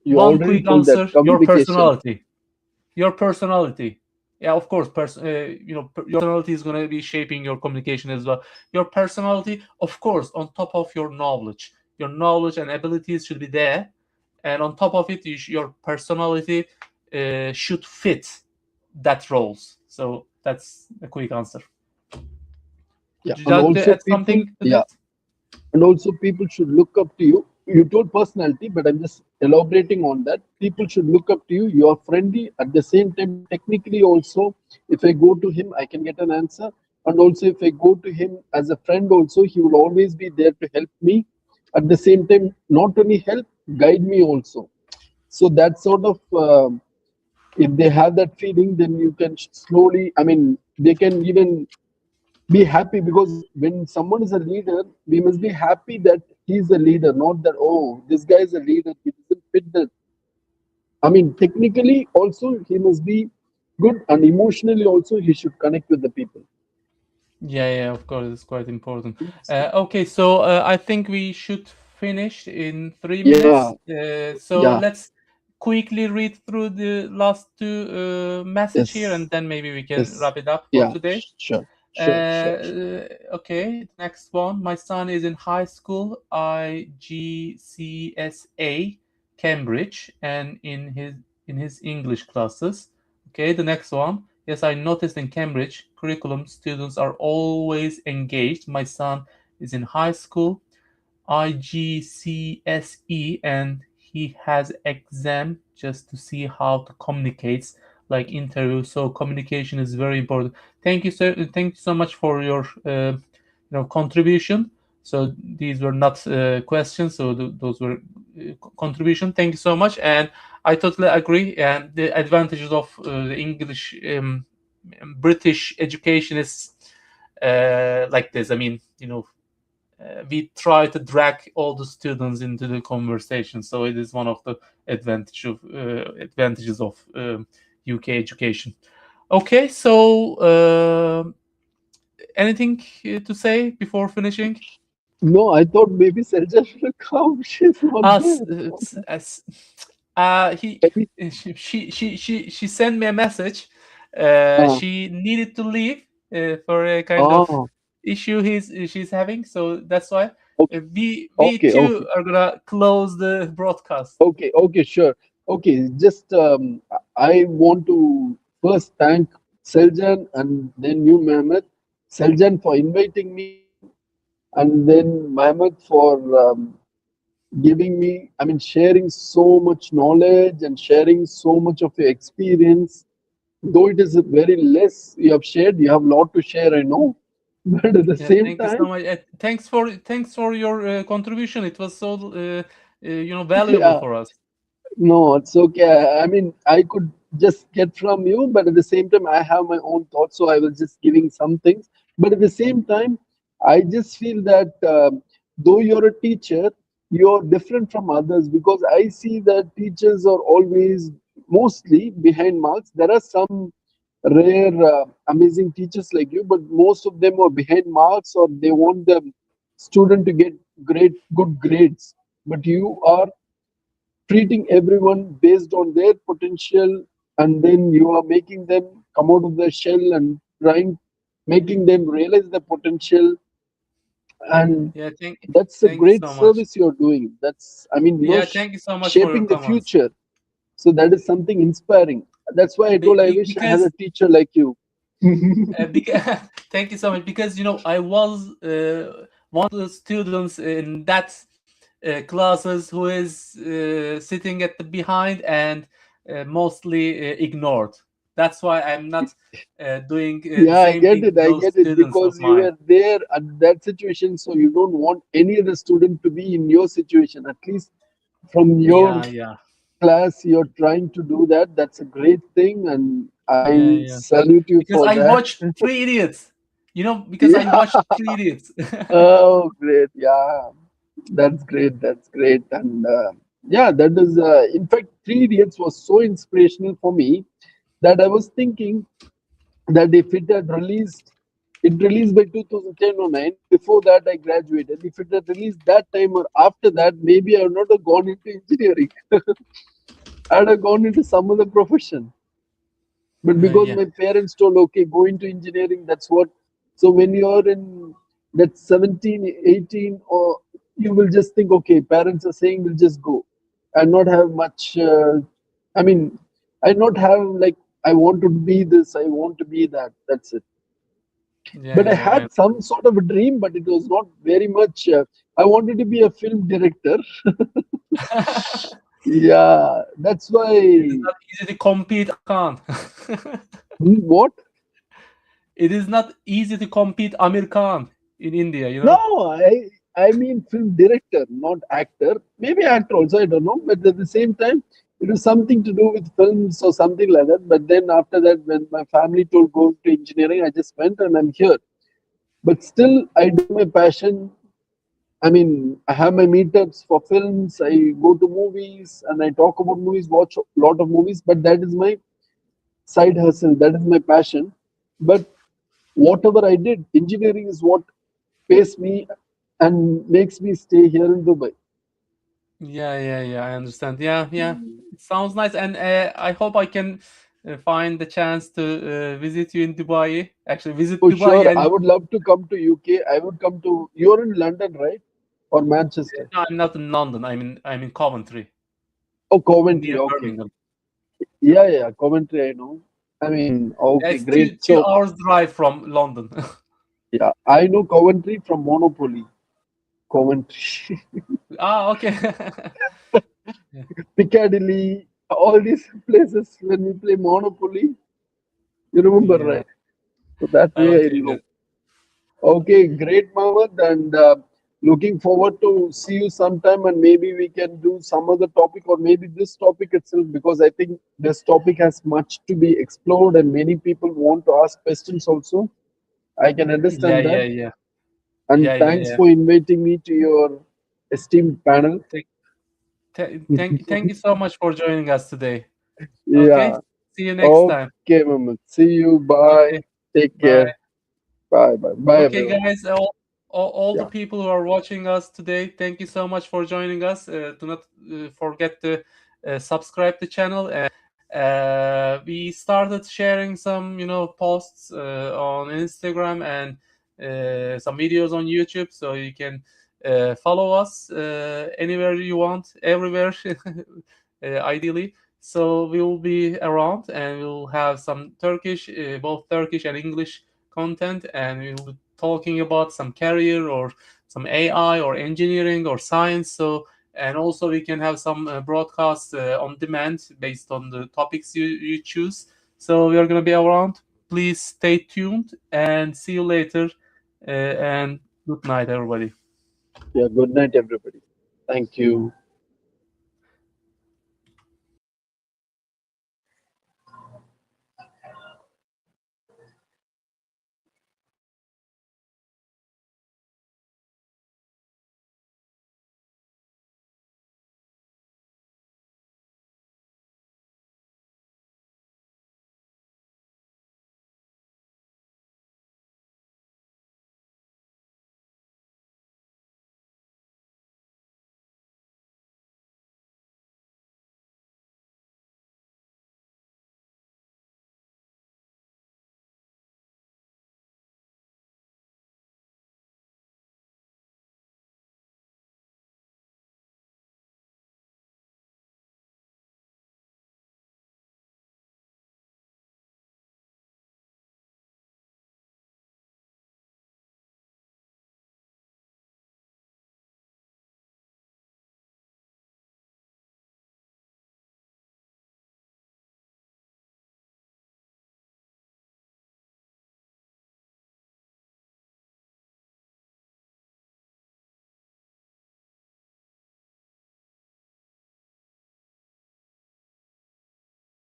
You One already quick told that answer: your communication. personality. Your personality. Yeah, of course. Your personality is going to be shaping your communication as well. Your personality, of course, on top of your knowledge. Your knowledge and abilities should be there, and on top of it, your personality should fit that roles. So that's a quick answer. Yeah, Would you and like to also add people. something to Yeah, this? and also people should look up to you. You told personality, but I'm just elaborating on that. People should look up to you. You are friendly at the same time. Technically, also, if I go to him, I can get an answer. And also, if I go to him as a friend, also, he will always be there to help me. At the same time, not only help, guide me also. So that sort of, if they have that feeling, then you can slowly. I mean, they can even be happy, because when someone is a leader, we must be happy that he's a leader, not that, oh, this guy is a leader, he doesn't fit the. I mean, technically also he must be good, and emotionally also he should connect with the people. Yeah, of course, it's quite important. Yes. Okay, so I think we should finish in three Yeah, minutes. So yeah, let's quickly read through the last two message here, yes, and then maybe we can yes, wrap it up for yeah, today. sure. Sure. Okay, next one. My son is in high school, IGCSA, Cambridge, and in his English classes. Okay, the next one. Yes, I noticed in Cambridge curriculum students are always engaged. My son is in high school, IGCSE, and he has exam just to see how to communicate, like interview. So communication is very important. Thank you, sir. Thank you so much for your contribution. So these were not questions, so those were contribution. Thank you so much, and I totally agree. And the advantages of the English British education is like this. I mean, we try to drag all the students into the conversation, so it is one of the advantages of UK education. Okay, so anything to say before finishing? No, I thought maybe Seljan will come. She's not there. She sent me a message. She needed to leave for a kind of issue she's having, so that's why we too are gonna close the broadcast. Okay, sure. Okay, just I want to first thank Seljan and then you, Mehmet. Seljan for inviting me, and then Mehmet for sharing so much knowledge and sharing so much of your experience. Though it is very less you have shared, you have a lot to share, I know. But at the same thank time, you so much. Thanks for your contribution. It was so valuable for us. No, it's okay. I mean, I could just get from you, but at the same time, I have my own thoughts, so I was just giving some things. But at the same time, I just feel that though you're a teacher, you're different from others because I see that teachers are always mostly behind marks. There are some rare, amazing teachers like you, but most of them are behind marks or they want the student to get good grades. But you are treating everyone based on their potential, and then you are making them come out of their shell and making them realize the potential. And that's a great service you're doing. You're thank you so much shaping for the future. So that is something inspiring. That's why I told I wish I had a teacher like you. Thank you so much, because I was one of the students in that classes who is sitting at the behind and mostly ignored. That's why I'm not doing the same thing. I get it because you were there at that situation, so you don't want any other student to be in your situation. At least from your class, you're trying to do that. That's a great thing, and I salute you because for I that. watched Three Idiots. Because I watched Three Idiots. Oh, great! Yeah, that's great. That's great, and that is. In fact, Three Idiots was so inspirational for me that I was thinking that if it had released by 2010 or 9. Before that, I graduated. If it had released that time or after that, maybe I would not have gone into engineering. I'd have gone into some other profession. But because my parents told, okay, go into engineering, that's what. So when you're in that 17, 18, or you will just think, okay, parents are saying, we'll just go. And not have much, I not have like, I want to be this, I want to be that. That's it. But I had some sort of a dream, but it was not very much. I wanted to be a film director. Yeah, that's why. It's not easy to compete, Khan. What? It is not easy to compete Amir Khan in India, No, I mean film director, not actor. Maybe actor also, I don't know. But at the same time, it was something to do with films or something like that. But then after that, when my family told go to engineering, I just went and I'm here. But still, I do my passion. I mean, I have my meetups for films. I go to movies and I talk about movies, watch a lot of movies. But that is my side hustle. That is my passion. But whatever I did, engineering is what pays me and makes me stay here in Dubai. Yeah, I understand. Yeah, it sounds nice, and I hope I can find the chance to visit you in Dubai. Actually, visit Oh, Dubai sure. and I would love to come to UK. I would come to. You're in London, right? Or Manchester? no, I'm not in London. I'm in Coventry, Oh, Coventry. near Okay. Birmingham. Yeah, yeah. Coventry, I know. I mean, okay, It's two great. two So, hours drive from London. yeah, I know Coventry from Monopoly. Coventry, Okay. Piccadilly, all these places when we play Monopoly. You remember, Yeah, right? So that way I okay. know. Okay, great, Mohammed, and looking forward to see you sometime, and maybe we can do some other topic, or maybe this topic itself, because I think this topic has much to be explored, and many people want to ask questions also. I can Yeah, understand yeah, that, yeah, and yeah, yeah, thanks yeah. for inviting me to your esteemed panel. Thank you so much for joining us today. Okay, Yeah. see you next time. Okay, Mohammed. See you. Bye. Okay, Take bye. care. Bye. Bye. Bye, Okay, everyone. guys, all the Yeah. people who are watching us today, thank you so much for joining us. Do not forget to subscribe the channel. And we started sharing some, posts on Instagram and some videos on YouTube, so you can follow us anywhere you want, everywhere, ideally. So we will be around, and we'll have some Turkish, both Turkish and English content, and we'll be talking about some career or some AI or engineering or science. So, and also we can have some broadcasts on demand based on the topics you choose. So we are going to be around. Please stay tuned and see you later. And good night, everybody. Yeah. Good night, everybody. Thank you.